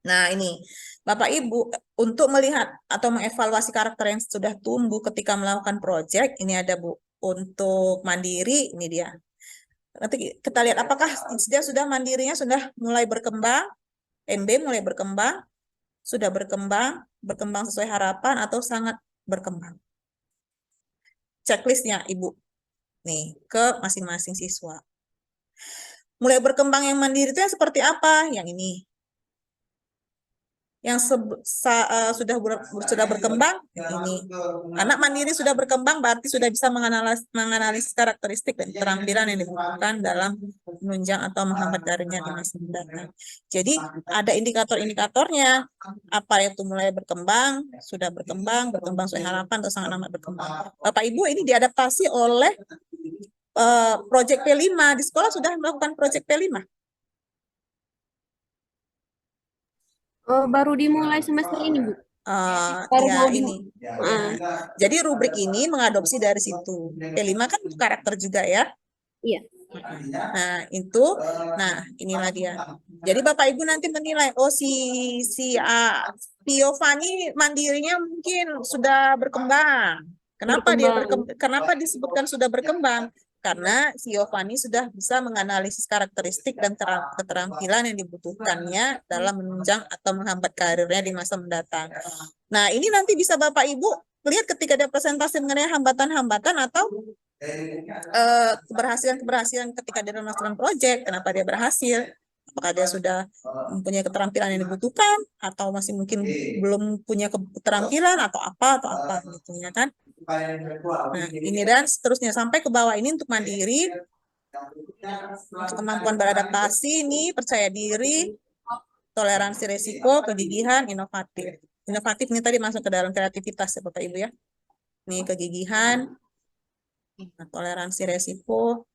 Nah, ini Bapak Ibu untuk melihat atau mengevaluasi karakter yang sudah tumbuh ketika melakukan proyek, ini ada Bu. Untuk mandiri, ini dia. Nanti kita lihat apakah dia sudah mandirinya sudah mulai berkembang, MB mulai berkembang, sudah berkembang sesuai harapan atau sangat berkembang. Checklistnya Ibu. Nih, ke masing-masing siswa. Mulai berkembang yang mandiri itu yang seperti apa? Yang ini. Yang sudah berkembang ini. Anak mandiri sudah berkembang berarti sudah bisa menganalisis karakteristik dan keterampilan yang dibutuhkan dalam menunjang atau menghambat karirnya di masa mendatang. Jadi ada indikator-indikatornya. Apa itu mulai berkembang, sudah berkembang sesuai harapan atau sangat amat berkembang. Bapak Ibu ini diadaptasi oleh proyek P5. Di sekolah sudah melakukan proyek P5. Baru dimulai semester ini, Bu. Baru Ya mau ini. Jadi rubrik ini mengadopsi dari situ. P5 kan karakter juga ya. Iya. Nah, itu. Nah, inilah dia. Jadi Bapak Ibu nanti menilai, oh si Piovani mandirinya mungkin sudah berkembang. Kenapa disebutkan sudah berkembang? Karena si Giovanni sudah bisa menganalisis karakteristik dan keterampilan yang dibutuhkannya dalam menunjang atau menghambat karirnya di masa mendatang. Nah, ini nanti bisa Bapak Ibu lihat ketika ada presentasi mengenai hambatan-hambatan atau keberhasilan-keberhasilan ketika dia melakukan proyek, kenapa dia berhasil, apakah dia sudah mempunyai keterampilan yang dibutuhkan atau masih mungkin belum punya keterampilan atau apa gitu ya kan. Nah, ini dan seterusnya sampai ke bawah ini untuk mandiri, kemampuan beradaptasi, ini percaya diri, toleransi resiko, kegigihan, inovatif. Inovatif ini tadi masuk ke dalam kreativitas ya Bapak Ibu ya. Ini kegigihan, toleransi resiko,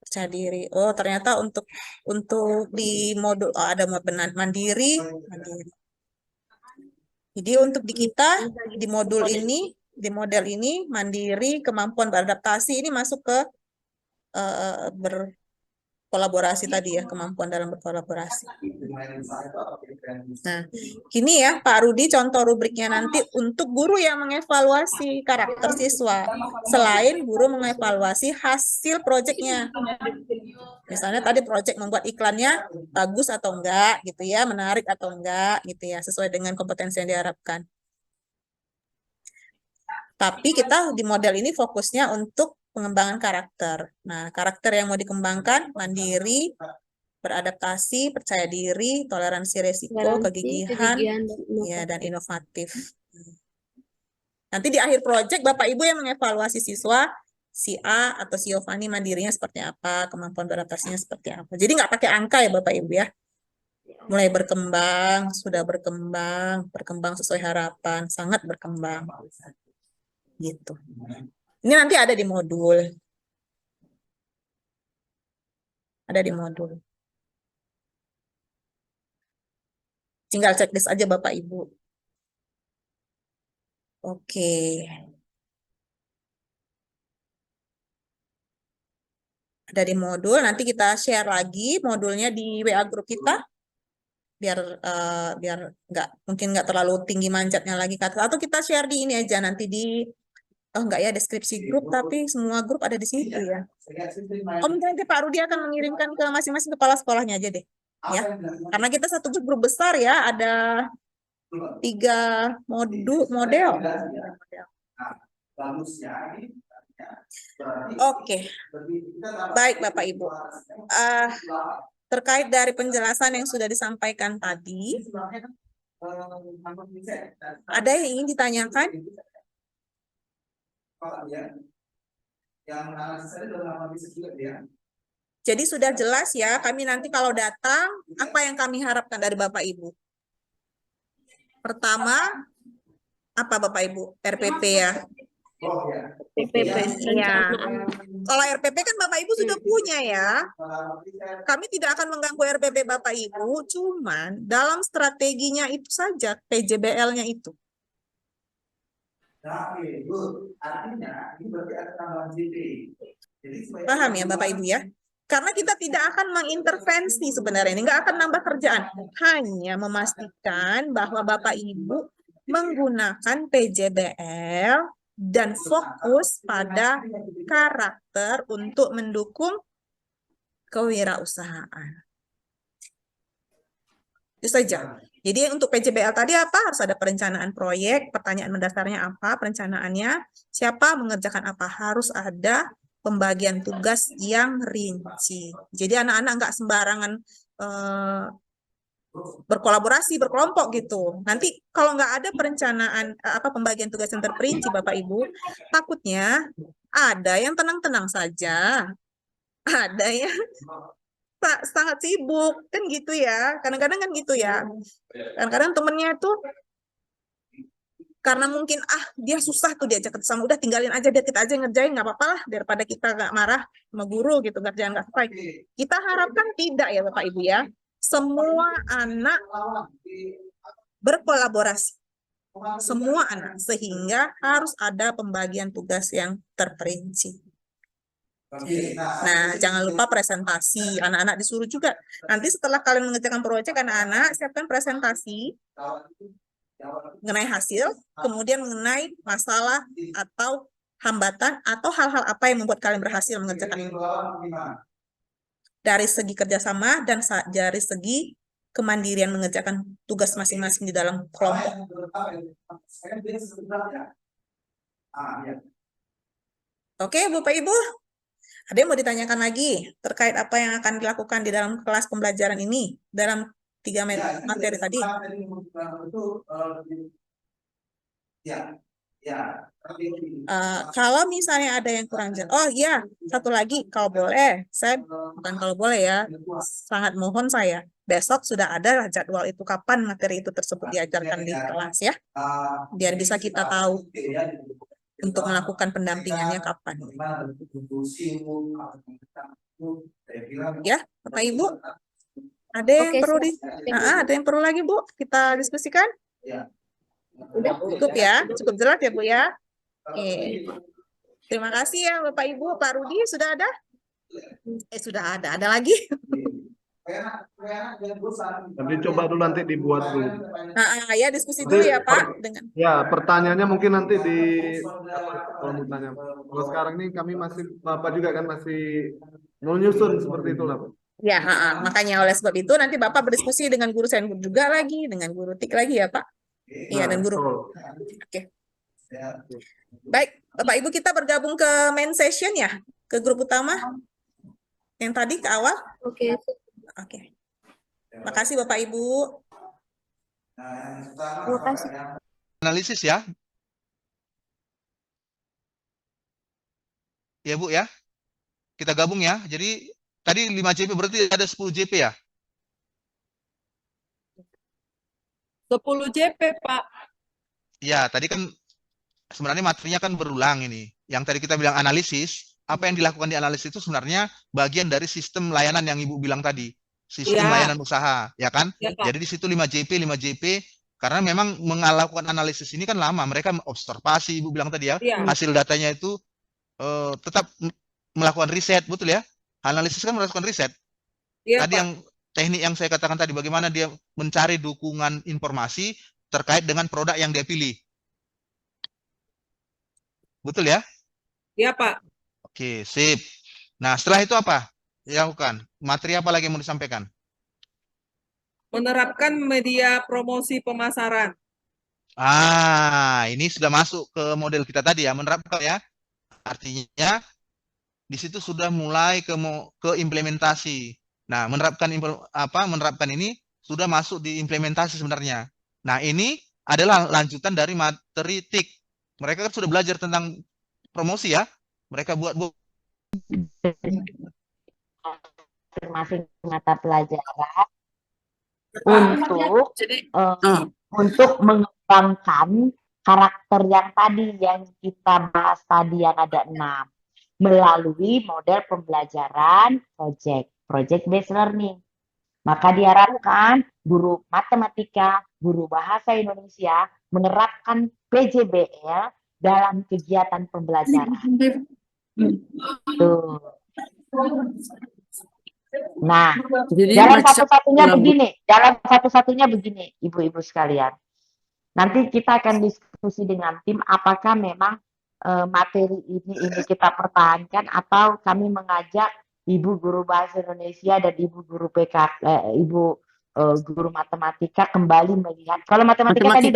percaya diri. Oh, ternyata untuk di modul ada mandiri. Jadi untuk di kita di modul ini, di model ini mandiri, kemampuan beradaptasi ini masuk ke berkolaborasi tadi ya, kemampuan dalam berkolaborasi. Nah, ini ya Pak Rudi contoh rubriknya nanti untuk guru yang mengevaluasi karakter siswa, selain guru mengevaluasi hasil proyeknya. Misalnya tadi proyek membuat iklannya bagus atau enggak gitu ya, menarik atau enggak gitu ya, sesuai dengan kompetensi yang diharapkan. Tapi kita di model ini fokusnya untuk pengembangan karakter. Nah, karakter yang mau dikembangkan mandiri, beradaptasi, percaya diri, toleransi resiko, kegigihan, ya, dan inovatif. Nanti di akhir proyek Bapak Ibu yang mengevaluasi siswa, si A atau si Giovanni mandirinya seperti apa, kemampuan beradaptasinya seperti apa. Jadi nggak pakai angka ya Bapak Ibu ya. Mulai berkembang, sudah berkembang sesuai harapan, sangat berkembang. Gitu. Ini nanti ada di modul. Ada di modul. Tinggal checklist aja Bapak Ibu. Oke. Ada di modul, nanti kita share lagi modulnya di WA grup kita. Biar mungkin nggak terlalu tinggi manjatnya lagi kata, atau kita share di ini aja nanti di enggak ya deskripsi grup, tapi semua grup ada di situ ya. Mungkin nanti Pak Rudi akan mengirimkan ke masing-masing kepala sekolahnya aja deh ya, karena kita satu grup besar ya, ada 3 model. Oke. Baik Bapak Ibu, terkait dari penjelasan yang sudah disampaikan tadi, ada yang ingin ditanyakan? Yang analisis saya dalam analisis juga dia. Jadi sudah jelas ya, kami nanti kalau datang, apa yang kami harapkan dari Bapak Ibu? Pertama, apa Bapak Ibu? RPP ya. Oh ya. PPP Ya. perencanaan. Kalau RPP kan Bapak Ibu sudah punya ya. Kami tidak akan mengganggu RPP Bapak Ibu, cuman dalam strateginya itu saja, PJBL-nya itu. Nah, oke, good. Artinya ini berarti ada tambahan JP. Jadi supaya Paham ya Bapak Ibu ya? Karena kita tidak akan mengintervensi sebenarnya, ini nggak akan nambah kerjaan. Hanya memastikan bahwa Bapak Ibu menggunakan PJBL dan fokus pada karakter untuk mendukung kewirausahaan. Itu saja. Jadi untuk PJBL tadi apa? Harus ada perencanaan proyek, pertanyaan mendasarnya apa, perencanaannya, siapa mengerjakan apa, harus ada pembagian tugas yang rinci. Jadi anak-anak nggak sembarangan berkolaborasi, berkelompok gitu. Nanti kalau nggak ada perencanaan apa pembagian tugas yang terperinci, Bapak Ibu, takutnya ada yang tenang-tenang saja, ada yang sangat sibuk kan gitu ya. Kadang-kadang kan gitu ya. Kadang-kadang temennya tuh karena mungkin dia susah tuh diajak kerjasama, udah tinggalin aja, biar kita aja yang ngerjain, nggak apa-apa lah, daripada kita nggak marah sama guru gitu, kerjaan nggak selesai. Kita harapkan tidak ya Bapak Ibu ya, semua anak berkolaborasi, semua anak, sehingga harus ada pembagian tugas yang terperinci. Nah, jangan lupa presentasi, anak-anak disuruh juga. Nanti setelah kalian mengerjakan proyek, anak-anak siapkan presentasi mengenai hasil, kemudian mengenai masalah atau hambatan atau hal-hal apa yang membuat kalian berhasil mengerjakan itu. Dari segi kerjasama dan dari segi kemandirian mengerjakan tugas masing-masing di dalam kelompok. Oke, Bapak Ibu, ada yang mau ditanyakan lagi terkait apa yang akan dilakukan di dalam kelas pembelajaran ini dalam 3 materi tadi? Kalau misalnya ada yang kurang jelas, oh iya, satu lagi, kalau boleh, saya bukan kalau boleh ya, sangat mohon saya, besok sudah ada jadwal itu kapan materi itu tersebut diajarkan di kelas ya, biar bisa kita tahu untuk melakukan pendampingannya kapan. Ya, Bapak Ibu, ada yang Oke, perlu siap. ada yang perlu lagi Bu, kita diskusikan? Udah, Bu. Cukup ya, cukup jelas ya Bu ya. Oke. Terima kasih ya Bapak Ibu. Pak Rudi sudah ada? Sudah ada. Ada lagi? Nanti coba dulu nanti dibuat dulu. Ya diskusi dulu ya Pak. Dengan Ya, pertanyaannya mungkin nanti kalau mau tanya. Kalau sekarang ini kami masih Bapak juga kan masih menyusun seperti itulah, Pak. Ya, makanya oleh sebab itu nanti Bapak berdiskusi dengan guru Sainbud juga lagi, dengan guru TIK lagi ya Pak. Iya, dan guru. Oke. Baik, Bapak Ibu kita bergabung ke main session ya, ke grup utama yang tadi ke awal. Oke. Oke. Makasih Bapak Ibu. Terima kasih. Analisis ya. Ya Bu ya. Kita gabung ya. Jadi tadi 5 JP berarti ada 10 JP ya? 10 JP, Pak. Ya, tadi kan sebenarnya materinya kan berulang ini. Yang tadi kita bilang analisis, apa yang dilakukan di analisis itu sebenarnya bagian dari sistem layanan yang Ibu bilang tadi. Sistem layanan usaha, ya kan? Ya, Pak. Jadi di situ 5 JP, karena memang melakukan analisis ini kan lama. Mereka observasi, Ibu bilang tadi ya. Hasil datanya itu tetap melakukan riset, betul ya? Analisis kan melakukan riset. Ya, Tadi Pak. yang teknik yang saya katakan tadi, bagaimana dia mencari dukungan informasi terkait dengan produk yang dia pilih. Betul ya? Ya, Pak. Oke, sip. Nah, setelah itu apa? Dilakukan. Materi apa lagi yang mau disampaikan? Menerapkan media promosi pemasaran. Ini sudah masuk ke model kita tadi ya, menerapkan ya. Artinya di situ sudah mulai ke implementasi. Nah, menerapkan ini sudah masuk di implementasi sebenarnya. Nah, ini adalah lanjutan dari materi TIK. Mereka kan sudah belajar tentang promosi ya. Mereka buat masing-masing mata pelajaran untuk untuk mengembangkan karakter yang tadi yang kita bahas tadi yang ada 6 melalui model pembelajaran project based learning. Maka diharapkan guru matematika, guru bahasa Indonesia menerapkan PJBL dalam kegiatan pembelajaran. Tuh. Nah, Jadi jalan macam satu-satunya begini, ibu-ibu sekalian. Nanti kita akan diskusi dengan tim apakah memang materi ini kita pertahankan atau kami mengajak ibu guru bahasa Indonesia dan ibu guru guru matematika kembali melihat. Kalau matematika tadi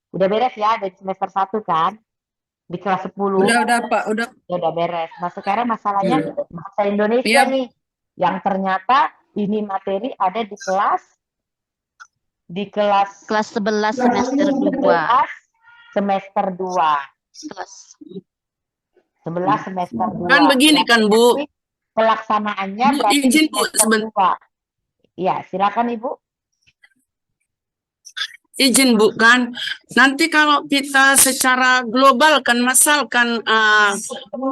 udah beres ya dari semester 1 kan di kelas 10. udah Pak, udah beres. Nah, sekarang masalahnya bahasa Indonesia Iya. nih yang ternyata ini materi ada di kelas Kelas 11 semester 2. semester 2. Kelas 11 semester 2. Kan begini kan, Bu. Pelaksanaannya Bu, berarti izin, Bu, semester 2. Ya, silakan Ibu. Izin Bu kan, nanti kalau kita secara global kan misalkan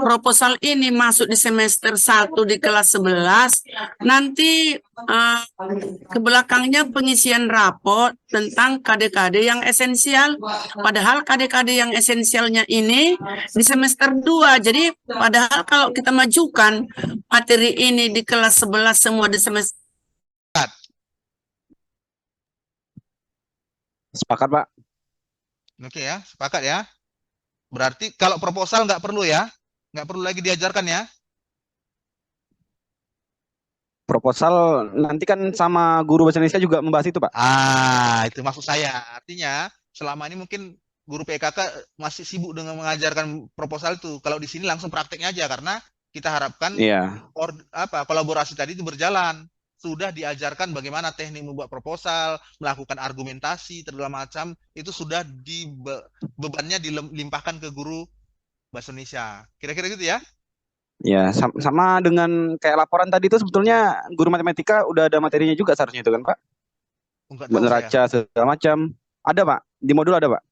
proposal ini masuk di semester 1 di kelas 11, nanti ke belakangnya pengisian raport tentang KD-KD yang esensial, padahal KD-KD yang esensialnya ini di semester 2, jadi padahal kalau kita majukan materi ini di kelas 11 semua di semester. Sepakat, Pak. Oke ya, sepakat ya. Berarti kalau proposal nggak perlu ya, nggak perlu lagi diajarkan ya. Proposal nanti kan sama guru bahasa Indonesia juga membahas itu, Pak. Itu maksud saya. Artinya selama ini mungkin guru PKK masih sibuk dengan mengajarkan proposal itu. Kalau di sini langsung prakteknya aja karena kita harapkan kolaborasi tadi itu berjalan. Sudah diajarkan bagaimana teknik membuat proposal, melakukan argumentasi, segala macam, itu sudah bebannya dilimpahkan ke guru bahasa Indonesia. Kira-kira gitu ya? Ya, sama dengan kayak laporan tadi itu sebetulnya guru matematika udah ada materinya juga seharusnya itu kan, Pak? Neraca segala macam. Ada, Pak. Di modul ada, Pak.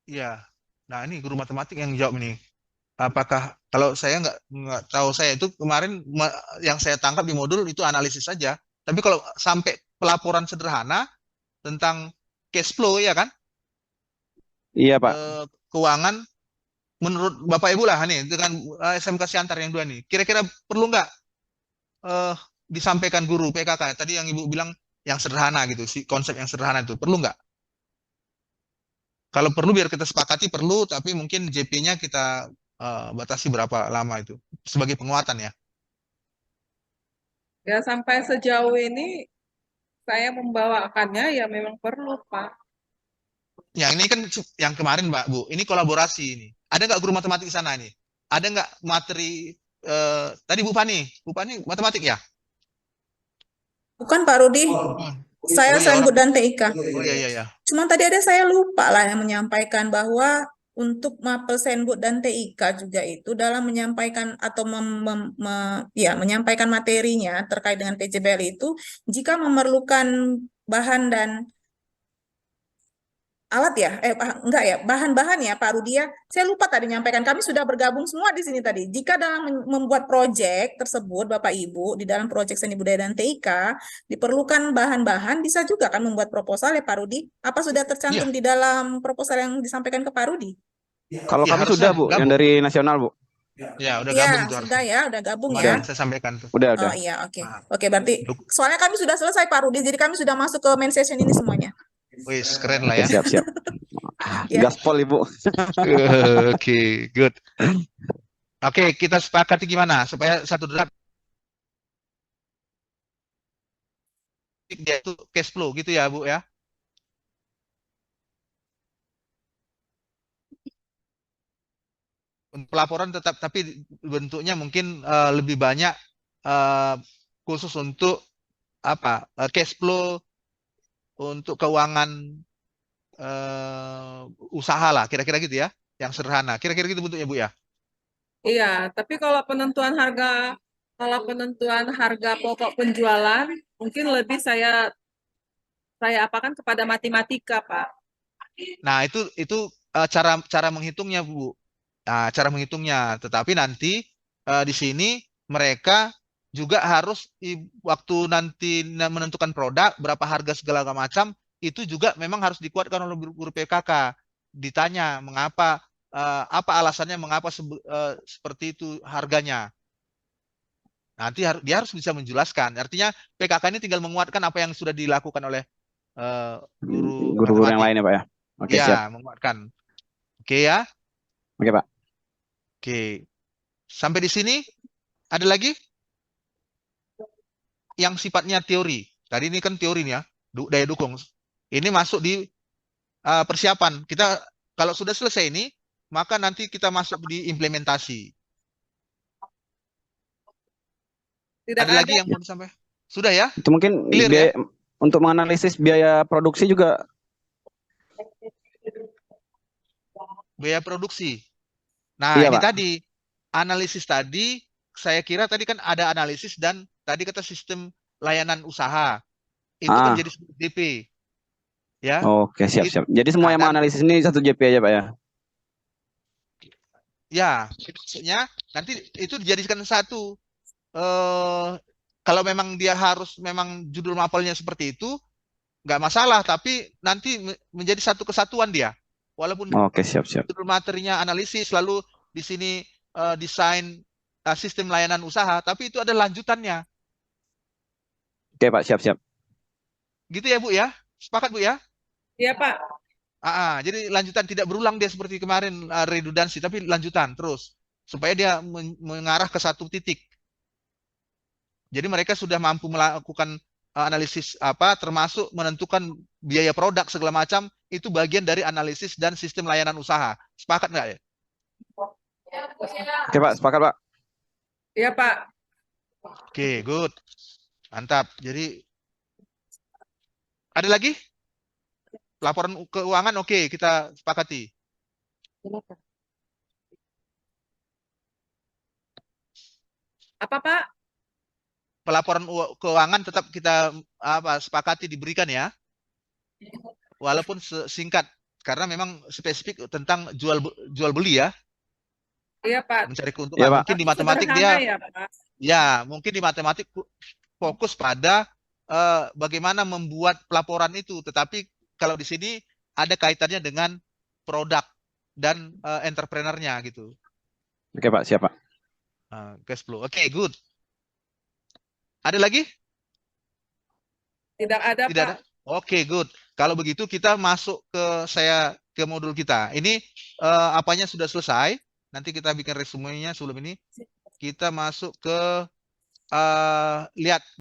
Iya. Nah, ini guru matematik yang jawab nih. Apakah kalau saya nggak tahu, saya itu kemarin yang saya tangkap di modul itu analisis saja. Tapi kalau sampai pelaporan sederhana tentang cash flow ya kan? Iya, Pak. Keuangan menurut Bapak Ibu lah nih dengan SMK Siantar yang 2 nih. Kira-kira perlu nggak disampaikan guru PKK? Tadi yang Ibu bilang yang sederhana gitu, konsep yang sederhana itu perlu nggak? Kalau perlu biar kita sepakati perlu, tapi mungkin JP-nya kita batasi berapa lama itu sebagai penguatan ya. Ya sampai sejauh ini saya membawakannya ya memang perlu Pak. Ya ini kan yang kemarin Mbak Bu, ini kolaborasi ini. Ada nggak guru matematik di sana ini? Ada nggak materi tadi Bu Fani matematik ya? Bukan Pak Rudi. Saya Senbud dan TIK. Oh iya. Cuman tadi ada saya lupa lah yang menyampaikan bahwa untuk Mapel Senbud dan TIK juga itu dalam menyampaikan atau menyampaikan materinya terkait dengan PJBL itu jika memerlukan bahan dan alat ya, enggak ya, bahan-bahan ya Pak Rudi ya. Saya lupa tadi menyampaikan, kami sudah bergabung semua di sini tadi. Jika dalam membuat proyek tersebut, Bapak Ibu, di dalam proyek seni budaya dan TIK, diperlukan bahan-bahan, bisa juga kan membuat proposal ya Pak Rudi? Apa sudah tercantum di dalam proposal yang disampaikan ke Pak Rudi? Kalau kami sudah, Bu, yang dari nasional, Bu. Ya, udah gabung tuh. Sudah ya, udah gabung ya. ya. Saya sampaikan tuh. Udah. Oh iya, oke. Oke, berarti soalnya kami sudah selesai Pak Rudi, jadi kami sudah masuk ke main session ini semuanya. Wis, keren lah ya. Siap. Gaspol, Ibu. Oke, good. Oke, kita sepakati gimana supaya satu draft dia itu cash flow gitu ya, Bu ya. Pelaporan tetap tapi bentuknya mungkin lebih banyak khusus untuk apa? Cash flow untuk keuangan usaha lah, kira-kira gitu ya, yang sederhana. Kira-kira gitu bentuknya Bu ya. Iya, tapi kalau penentuan harga pokok penjualan, mungkin lebih saya apakan kepada matematika, Pak. Nah, itu cara menghitungnya, Bu. Nah, cara menghitungnya. Tetapi nanti di sini mereka juga harus waktu nanti menentukan produk, berapa harga segala macam, itu juga memang harus dikuatkan oleh guru PKK. Ditanya mengapa, apa alasannya mengapa seperti itu harganya. Nanti dia harus bisa menjelaskan. Artinya PKK ini tinggal menguatkan apa yang sudah dilakukan oleh guru Guru-guru yang matematik. lain ya Pak ya. Oke, Ya, siap. menguatkan. Oke ya. Oke Pak. Oke. Sampai di sini ada lagi yang sifatnya teori. Tadi ini kan teori nih ya, daya dukung. Ini masuk di persiapan. Kita kalau sudah selesai ini, maka nanti kita masuk di implementasi. Tidak Ada lagi yang mau disampaikan? Sudah ya? Itu mungkin Clear ya? untuk menganalisis biaya produksi juga. Biaya produksi. Nah, Iya ini Pak. tadi analisis tadi, saya kira tadi kan ada analisis dan tadi kata sistem layanan usaha. Itu kan jadi JP. Ya. Oke, siap. Jadi semua yang menganalisis ini satu JP aja Pak ya. Ya, maksudnya nanti itu dijadikan satu. Kalau memang dia harus memang judul mapelnya seperti itu, nggak masalah. Tapi nanti menjadi satu kesatuan dia. Walaupun siap. judul materinya analisis, lalu di sini desain sistem layanan usaha, tapi itu ada lanjutannya. Oke Pak, siap. Gitu ya Bu ya? Sepakat Bu ya? Iya Pak. Jadi lanjutan, tidak berulang dia seperti kemarin redundansi, tapi lanjutan terus supaya dia mengarah ke satu titik. Jadi mereka sudah mampu melakukan analisis termasuk menentukan biaya produk segala macam, itu bagian dari analisis dan sistem layanan usaha. Sepakat nggak ya? Oke Pak, sepakat Pak. Iya Pak. Oke, good. Mantap. Jadi ada lagi? Laporan keuangan oke, kita sepakati. Apa Pak? Pelaporan keuangan tetap kita sepakati diberikan ya. Walaupun singkat karena memang spesifik tentang jual beli ya. Iya Pak. Mencari keuntungan. Mungkin di matematik dia ya, Pak. Ya, mungkin di matematik fokus pada bagaimana membuat pelaporan itu, tetapi kalau di sini ada kaitannya dengan produk dan entrepreneurnya gitu. Oke Pak, siap Pak. Cash flow. Oke, good. Ada lagi? Tidak ada, Tidak Pak. ada? Oke, good. Kalau begitu kita masuk ke modul kita. Ini apanya sudah selesai. Nanti kita bikin resumenya sebelum ini. Kita masuk ke lihat